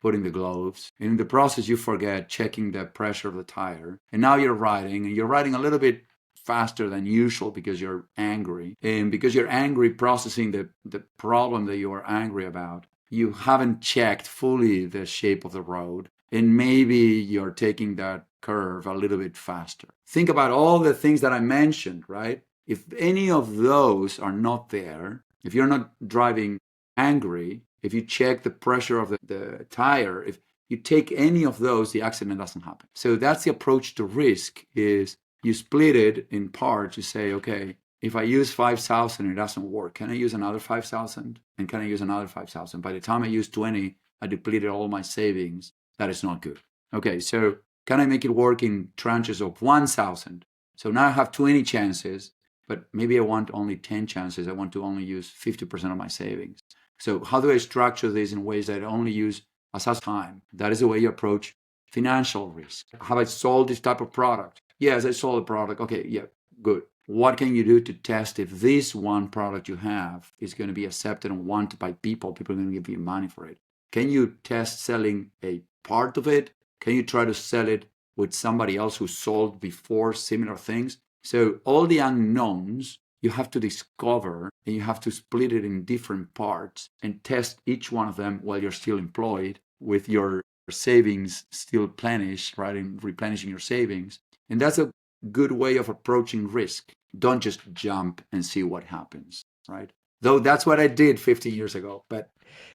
putting the gloves. And in the process, you forget checking the pressure of the tire. And now you're riding and you're riding a little bit faster than usual because you're angry. And because you're angry processing the problem that you are angry about, you haven't checked fully the shape of the road. And maybe you're taking that curve a little bit faster. Think about all the things that I mentioned, right? If any of those are not there, if you're not driving angry, if you check the pressure of the tire, if you take any of those, the accident doesn't happen. So that's the approach to risk is you split it in parts. You say, okay, if I use 5,000, it doesn't work. Can I use another 5,000? And can I use another 5,000? By the time I use 20, I depleted all my savings. That is not good. Okay, so can I make it work in tranches of 1,000? So now I have 20 chances, but maybe I want only 10 chances. I want to only use 50% of my savings. So how do I structure this in ways that I only use as time? That is the way you approach financial risk. Have I sold this type of product? Yes, I sold a product. Okay, yeah, good. What can you do to test if this one product you have is going to be accepted and wanted by people? People are going to give you money for it. Can you test selling a part of it? Can you try to sell it with somebody else who sold before similar things? So all the unknowns you have to discover and you have to split it in different parts and test each one of them while you're still employed with your savings still replenished, right? And replenishing your savings. And that's a good way of approaching risk. Don't just jump and see what happens, right? Though that's what I did 15 years ago. But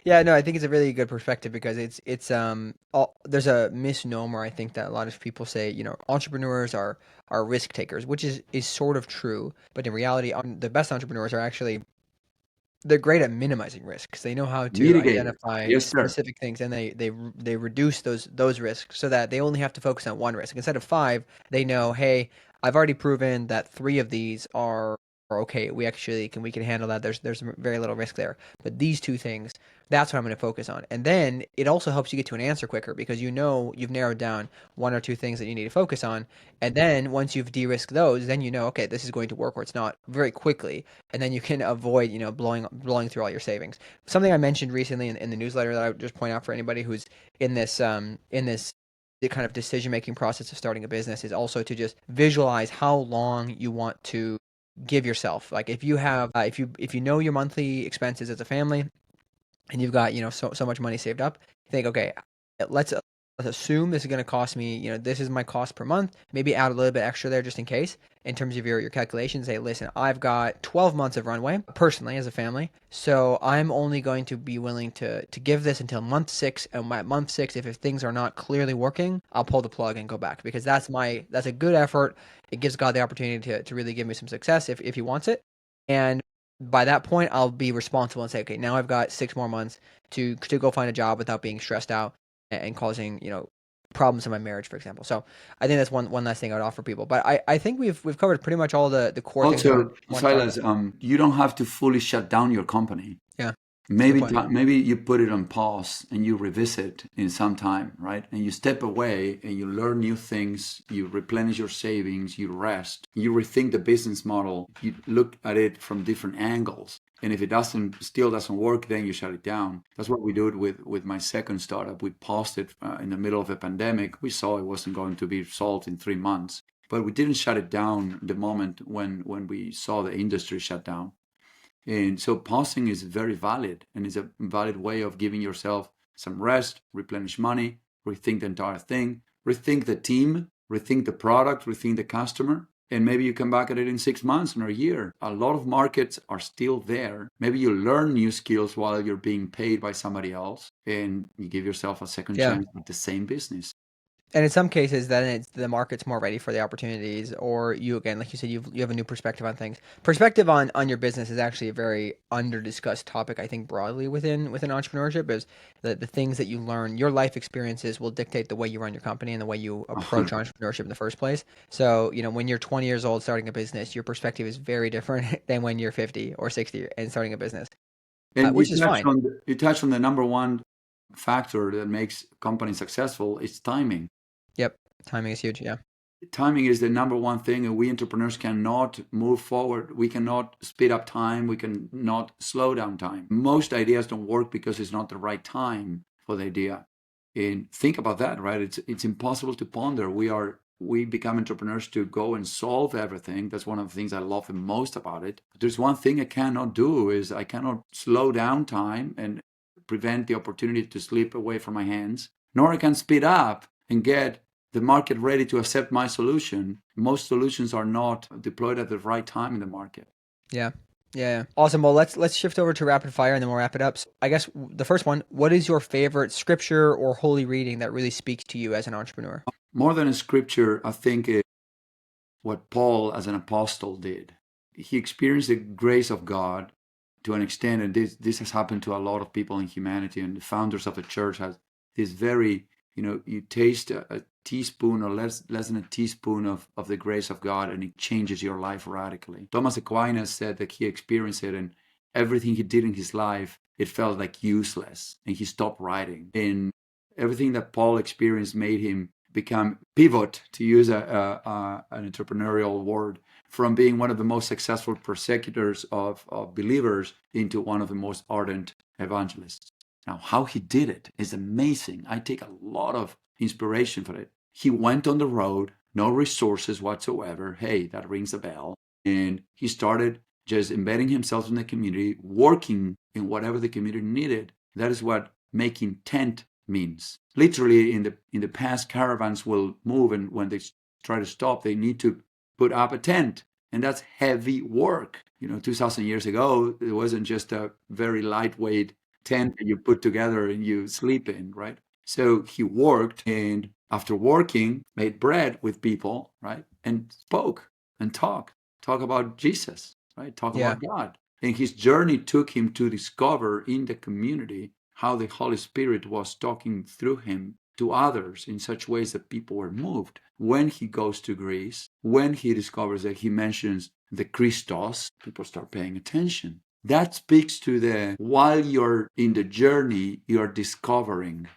Yeah, no, I think it's a really good perspective because there's a misnomer I think that a lot of people say, entrepreneurs are risk takers, which is sort of true, but in reality, the best entrepreneurs are actually they're great at minimizing risks. They know how to mitigator. identify Yes, sir. specific things and they reduce those risks so that they only have to focus on one risk. Instead of five, they know, hey, I've already proven that three of these are okay. We can handle that. There's very little risk there. But these two things, that's what I'm going to focus on. And then it also helps you get to an answer quicker because you've narrowed down one or two things that you need to focus on. And then once you've de-risked those, then okay, this is going to work or it's not very quickly, and then you can avoid blowing through all your savings. Something I mentioned recently in the newsletter that I would just point out for anybody who's in this the kind of decision making process of starting a business is also to just visualize how long you want to give yourself. Like if you have if you know your monthly expenses as a family and you've got so much money saved up, you think, okay, let's let's assume this is going to cost me, this is my cost per month. Maybe add a little bit extra there just in case. In terms of your calculations, say, listen, I've got 12 months of runway personally as a family, so I'm only going to be willing to give this until month 6. And at month 6, if things are not clearly working, I'll pull the plug and go back because that's a good effort. It gives God the opportunity to really give me some success if he wants it. And by that point, I'll be responsible and say, okay, now I've got 6 more months to go find a job without being stressed out and causing problems in my marriage, for example. So I think that's one last thing I would offer people. But I think we've covered pretty much all the core things I Also, want to talk Silas, about. you don't have to fully shut down your company. Yeah, that's a good Maybe point. maybe you put it on pause and you revisit in some time, right? And you step away and you learn new things, you replenish your savings, you rest, you rethink the business model, you look at it from different angles. And if it still doesn't work, then you shut it down. That's what we did with my second startup. We paused it in the middle of a pandemic. We saw it wasn't going to be solved in 3 months. but we didn't shut it down the moment when we saw the industry shut down. And so pausing is very valid, and is a valid way of giving yourself some rest, replenish money, rethink the entire thing, rethink the team, rethink the product, rethink the customer. And maybe you come back at it in 6 months or a year. A lot of markets are still there. Maybe you learn new skills while you're being paid by somebody else, and you give yourself a second Yeah. chance at the same business. And in some cases, then it's the market's more ready for the opportunities, or you again, like you said, you have a new perspective on things. Perspective on your business is actually a very under discussed topic, I think, broadly within entrepreneurship. Is the things that you learn, your life experiences will dictate the way you run your company and the way you approach 100. entrepreneurship in the first place. So, when you're 20 years old starting a business, your perspective is very different than when you're 50 or 60 and starting a business, And which is fine. you touched on the number one factor that makes companies successful is timing. Yep, timing is huge. Yeah, Timing is the number one thing, and we entrepreneurs cannot move forward. We cannot speed up time. We cannot slow down time. Most ideas don't work because it's not the right time for the idea. And think about that, right? It's impossible to ponder. We become entrepreneurs to go and solve everything. That's one of the things I love the most about it. But there's one thing I cannot do is I cannot slow down time and prevent the opportunity to slip away from my hands, nor I can speed up and get the market ready to accept my solution. Most solutions are not deployed at the right time in the market. yeah. Yeah, awesome. Well, let's shift over to rapid fire and then we'll wrap it up. So I guess the first one, what is your favorite scripture or holy reading that really speaks to you as an entrepreneur? More than a scripture, I think what Paul as an apostle did. He experienced the grace of God to an extent, and this has happened to a lot of people in humanity, and the founders of the church has this very, you taste a teaspoon or less than a teaspoon of the grace of God, and it changes your life radically. Thomas Aquinas said that he experienced it, and everything he did in his life, it felt like useless, and he stopped writing. And everything that Paul experienced made him become pivot, to use an entrepreneurial word, from being one of the most successful persecutors of believers into one of the most ardent evangelists. Now, how he did it is amazing. I take a lot of inspiration from it. He went on the road, no resources whatsoever. Hey, that rings a bell. And he started just embedding himself in the community, working in whatever the community needed. That is what making tent means. Literally, in the past, caravans will move, and when they try to stop, they need to put up a tent, and that's heavy work. 2,000 years ago, it wasn't just a very lightweight tent that you put together and you sleep in, right? So he worked, and after working, made bread with people, right? And spoke and talk about Jesus, right? Talk Yeah. about God. And his journey took him to discover in the community how the Holy Spirit was talking through him to others in such ways that people were moved. When he goes to Greece, when he discovers that he mentions the Christos, people start paying attention. That speaks to while you're in the journey, you're discovering.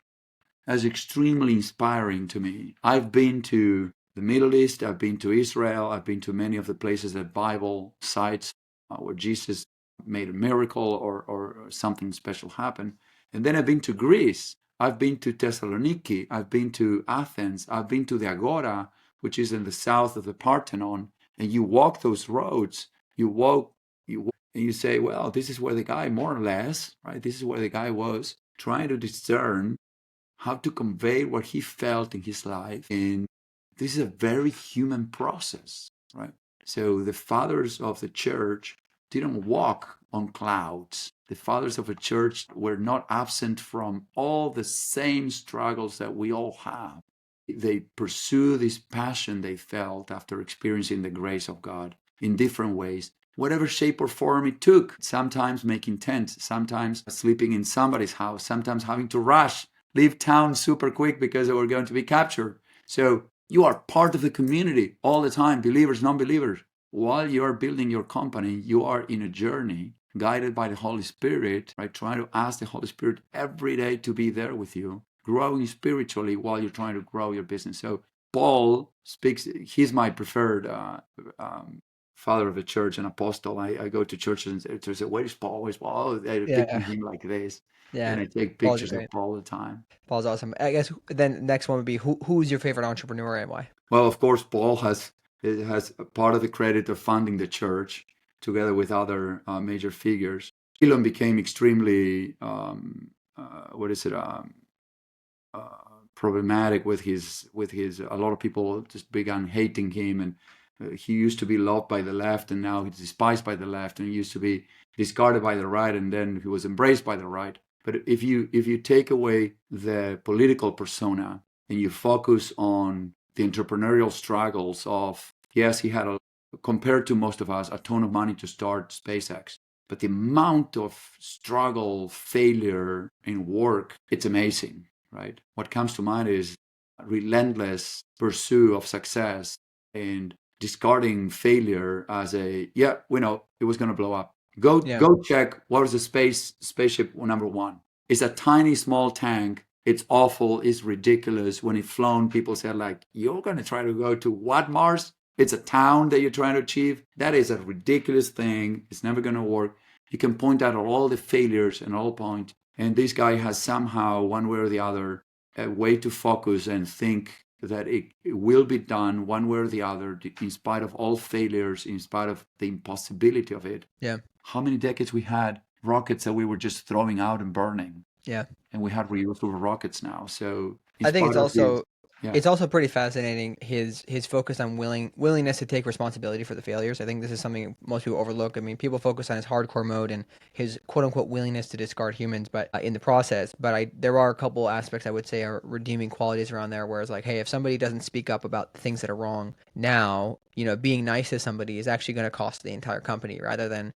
That's extremely inspiring to me. I've been to the Middle East, I've been to Israel, I've been to many of the places that Bible sites where Jesus made a miracle or something special happened. And then I've been to Greece, I've been to Thessaloniki, I've been to Athens, I've been to the Agora, which is in the south of the Parthenon. And you walk those roads, you walk, and you say, well, this is where the guy, more or less, right? This is where the guy was trying to discern how to convey what he felt in his life. And this is a very human process, right? So the fathers of the church didn't walk on clouds. The fathers of the church were not absent from all the same struggles that we all have. They pursue this passion they felt after experiencing the grace of God in different ways, whatever shape or form it took. Sometimes making tents, sometimes sleeping in somebody's house, sometimes having to rush, leave town super quick because they were going to be captured. So you are part of the community all the time, believers, non-believers. While you are building your company, you are in a journey guided by the Holy Spirit, right? Trying to ask the Holy Spirit every day to be there with you, growing spiritually while you're trying to grow your business. So Paul speaks, he's my preferred father of the church, an apostle. I go to churches and they say, where's Paul? Where's Paul? Oh, they're picking Yeah. him like this. Yeah. And I take Paul's pictures of great. Paul all the time. Paul's awesome. I guess then next one would be who's your favorite entrepreneur and why? Well, of course, Paul has It has a part of the credit of funding the church together with other major figures. Elon became extremely, what is it, uh, problematic with his. A lot of people just began hating him, and he used to be loved by the left, and now he's despised by the left, and he used to be discarded by the right, and then he was embraced by the right. But if you take away the political persona and you focus on the entrepreneurial struggles of, yes, he had, compared to most of us, a ton of money to start SpaceX, but the amount of struggle, failure in work, it's amazing, right? What comes to mind is relentless pursuit of success and discarding failure as a, yeah, we know it was going to blow up. Yeah. Go check what is the spaceship number one. It's a tiny small tank. It's awful. It's ridiculous. When it flown, people said like, "You're going to try to go to what, Mars? It's a town that you're trying to achieve. That is a ridiculous thing. It's never going to work." You can point out all the failures and all point. And this guy has somehow, one way or the other, a way to focus and think that it will be done one way or the other, in spite of all failures, in spite of the impossibility of it. Yeah. How many decades we had rockets that we were just throwing out and burning, Yeah. and we have reusable rockets now. So in I think it's spite of this, also yeah, it's also pretty fascinating his focus on willingness to take responsibility for the failures. I think this is something most people overlook. I mean, people focus on his hardcore mode and his quote unquote willingness to discard humans, but in the process. But there are a couple aspects I would say are redeeming qualities around there. Whereas like, hey, if somebody doesn't speak up about the things that are wrong now, being nice to somebody is actually going to cost the entire company rather than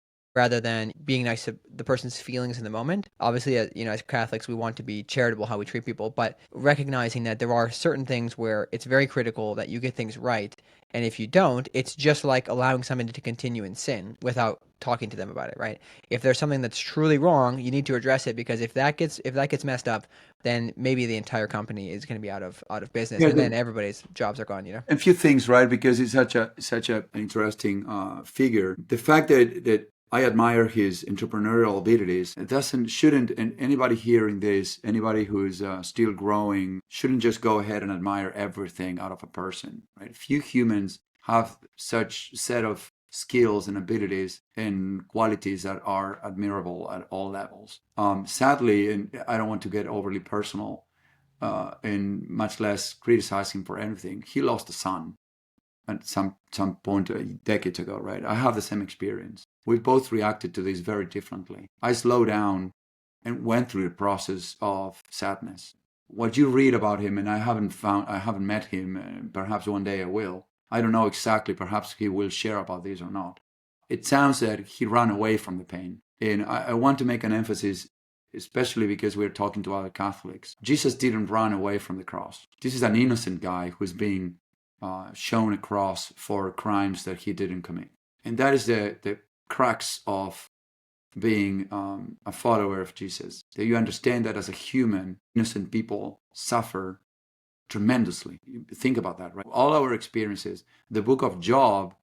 being nice to the person's feelings in the moment. Obviously, as Catholics, we want to be charitable how we treat people, but recognizing that there are certain things where it's very critical that you get things right, and if you don't, it's just like allowing somebody to continue in sin without talking to them about it, right? If there's something that's truly wrong, you need to address it because if that gets messed up, then maybe the entire company is going to be out of business, yeah. and then everybody's jobs are gone. A few things, right? Because he's such a interesting figure. The fact that I admire his entrepreneurial abilities. It shouldn't, and anybody hearing this, anybody who's still growing, shouldn't just go ahead and admire everything out of a person, right? Few humans have such set of skills and abilities and qualities that are admirable at all levels. Sadly, and I don't want to get overly personal, and much less criticizing for anything. He lost a son at some point decades ago, right? I have the same experience. We both reacted to this very differently. I slowed down and went through the process of sadness. What you read about him, and I haven't met him. Perhaps one day I will. I don't know exactly. Perhaps he will share about this or not. It sounds that he ran away from the pain, and I want to make an emphasis, especially because we're talking to other Catholics. Jesus didn't run away from the cross. This is an innocent guy who's being shown a cross for crimes that he didn't commit. And that is the crux of being a follower of Jesus. That you understand that as a human, innocent people suffer tremendously. Think about that, right? All our experiences. The book of Job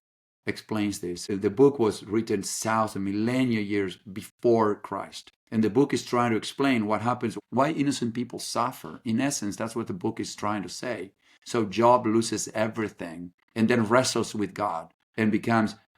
explains this. The book was written thousand millennia years before Christ. And the book is trying to explain what happens, why innocent people suffer. In essence, that's what the book is trying to say. So Job loses everything and then wrestles with God and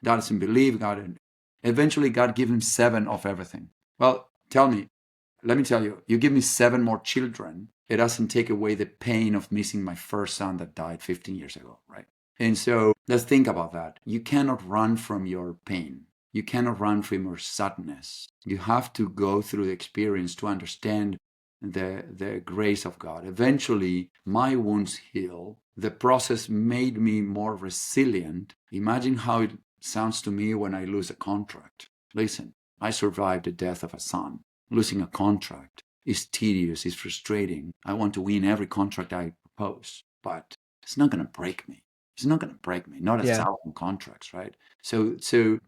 doesn't believe God. And eventually God gives him 7 of everything. Well, let me tell you, you give me 7 more children, it doesn't take away the pain of missing my first son that died 15 years ago, right? And so let's think about that. You cannot run from your pain. You cannot run from your sadness. You have to go through the experience to understand the grace of God. Eventually, my wounds heal. The process made me more resilient. Imagine how it sounds to me when I lose a contract. Listen, I survived the death of a son. Losing a contract is tedious, is frustrating. I want to win every contract I propose, but it's not going to break me. It's not going to break me. Not a Yeah. thousand contracts, right? So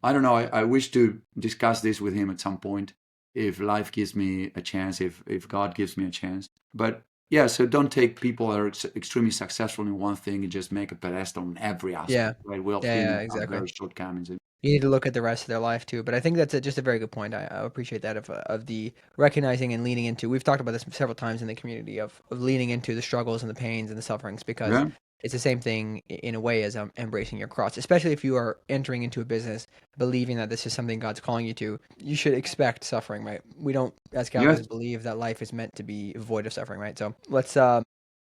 I don't know. I wish to discuss this with him at some point, if life gives me a chance, if God gives me a chance. But yeah, so don't take people that are extremely successful in one thing and just make a pedestal in every Yeah. aspect, right? We all Yeah. Yeah. humans have Exactly. very shortcomings. You need to look at the rest of their life too. But I think that's just a very good point. I appreciate that of the recognizing and leaning into. We've talked about this several times in the community of leaning into the struggles and the pains and the sufferings because Yeah. it's the same thing in a way as embracing your cross, especially if you are entering into a business believing that this is something God's calling you to. You should expect suffering, right? We don't, as Catholics, Yes. believe that life is meant to be void of suffering, right? So let's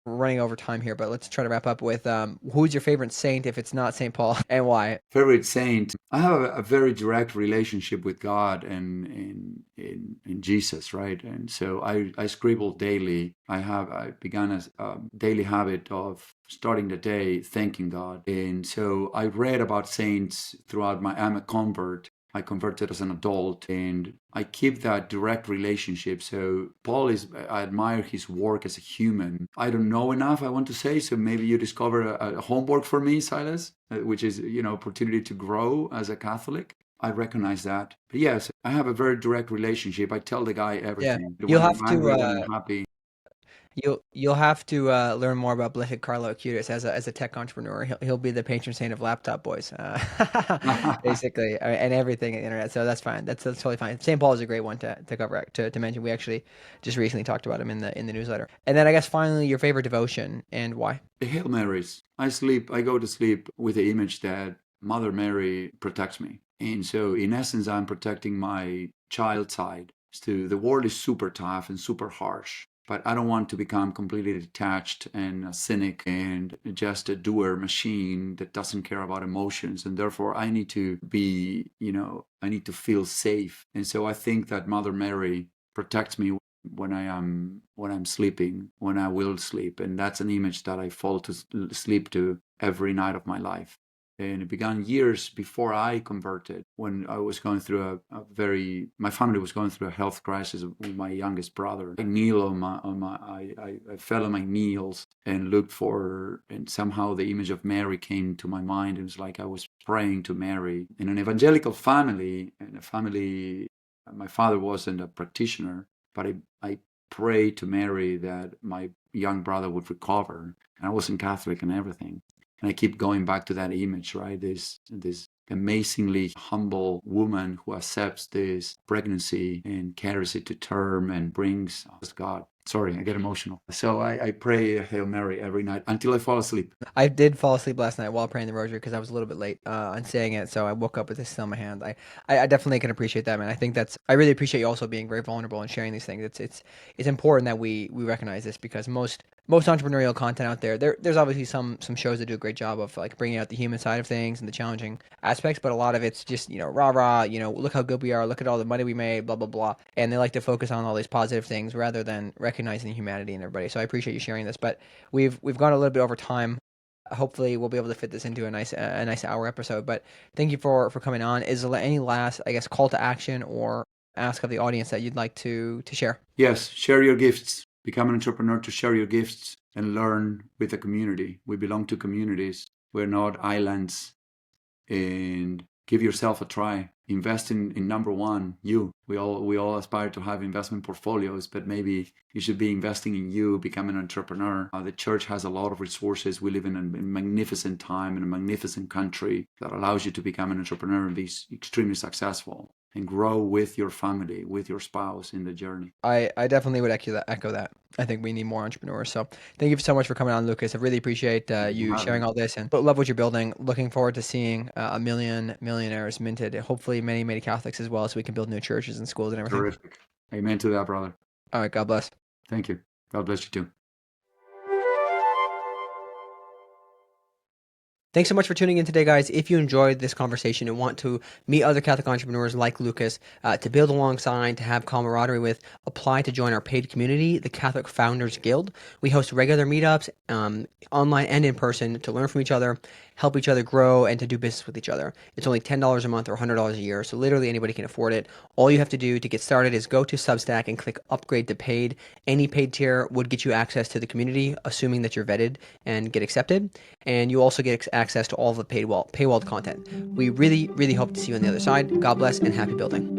we're running over time here, but let's try to wrap up with who's your favorite saint if it's not Saint Paul, and why? Favorite saint. I have a very direct relationship with God and in Jesus, right? And so I scribble daily. I began a daily habit of starting the day thanking God. And so I read about saints throughout my. I'm a convert. I converted as an adult, and I keep that direct relationship. So Paul is, I admire his work as a human. I don't know enough, I want to say, so maybe you discover a homework for me, Silas, which is, opportunity to grow as a Catholic. I recognize that. But yes, I have a very direct relationship. I tell the guy Yeah, everything. you'll When I'm have to angry, when I'm happy. you'll have to learn more about Blessed Carlo Acutis as a tech entrepreneur. He'll be the patron saint of laptop boys, basically, and everything on the internet. So that's fine. That's totally fine. Saint Paul is a great one to cover to mention. We actually just recently talked about him in the newsletter. And then I guess finally your favorite devotion and why. The Hail Marys. I go to sleep with the image that Mother Mary protects me. And so, in essence, I'm protecting my child side. So the world is super tough and super harsh, but I don't want to become completely detached and a cynic and just a doer machine that doesn't care about emotions. And therefore, I need to be, I need to feel safe. And so I think that Mother Mary protects me when I'm sleeping, when I will sleep, and that's an image that I fall to sleep to every night of my life. And it began years before I converted, when I was going through my family was going through a health crisis with my youngest brother. I kneel I fell on my knees and looked for, and somehow the image of Mary came to my mind. It was like I was praying to Mary. In an evangelical family, my father wasn't a practitioner, but I prayed to Mary that my young brother would recover. And I wasn't Catholic and everything. And I keep going back to that image, right? This amazingly humble woman who accepts this pregnancy and carries it to term and brings us God. Sorry, I get emotional. So I pray Hail Mary every night until I fall asleep. I did fall asleep last night while praying the rosary because I was a little bit late on saying it, so I woke up with this still in my hand. I definitely can appreciate that, man. I think I really appreciate you also being very vulnerable and sharing these things. It's important that we recognize this because most entrepreneurial content out there's obviously some shows that do a great job of like bringing out the human side of things and the challenging aspects, but a lot of it's just rah rah, look how good we are, look at all the money we made, blah blah blah, and they like to focus on all these positive things rather than recognizing the humanity in everybody. So I appreciate you sharing this, but we've gone a little bit over time. Hopefully we'll be able to fit this into a nice hour episode. But thank you for coming on. Is there any last, I guess, call to action or ask of the audience that you'd like to share? Yes, share your gifts. Become an entrepreneur to share your gifts and learn with the community. We belong to communities. We're not islands. And give yourself a try. Invest in number one, you. We all aspire to have investment portfolios, but maybe you should be investing in you, become an entrepreneur. The church has a lot of resources. We live in a magnificent time in a magnificent country that allows you to become an entrepreneur and be extremely successful and grow with your family, with your spouse in the journey. I definitely would echo that. I think we need more entrepreneurs. So thank you so much for coming on, Lucas. I really appreciate Thank you for you having sharing me. all this and love what you're building. Looking forward to seeing a million millionaires minted. Hopefully many, many Catholics as well, so we can build new churches and schools and everything. Terrific. Amen to that, brother. All right. God bless. Thank you. God bless you too. Thanks so much for tuning in today, guys. If you enjoyed this conversation and want to meet other Catholic entrepreneurs like Lucas, to build alongside, to have camaraderie with, apply to join our paid community, the Catholic Founders Guild. We host regular meetups, online and in person, to learn from each other, help each other grow, and to do business with each other. It's only $10 a month or $100 a year, so literally anybody can afford it. All you have to do to get started is go to Substack and click Upgrade to Paid. Any paid tier would get you access to the community, assuming that you're vetted and get accepted. And you also get access to all of the paywalled content. We really, really hope to see you on the other side. God bless and happy building.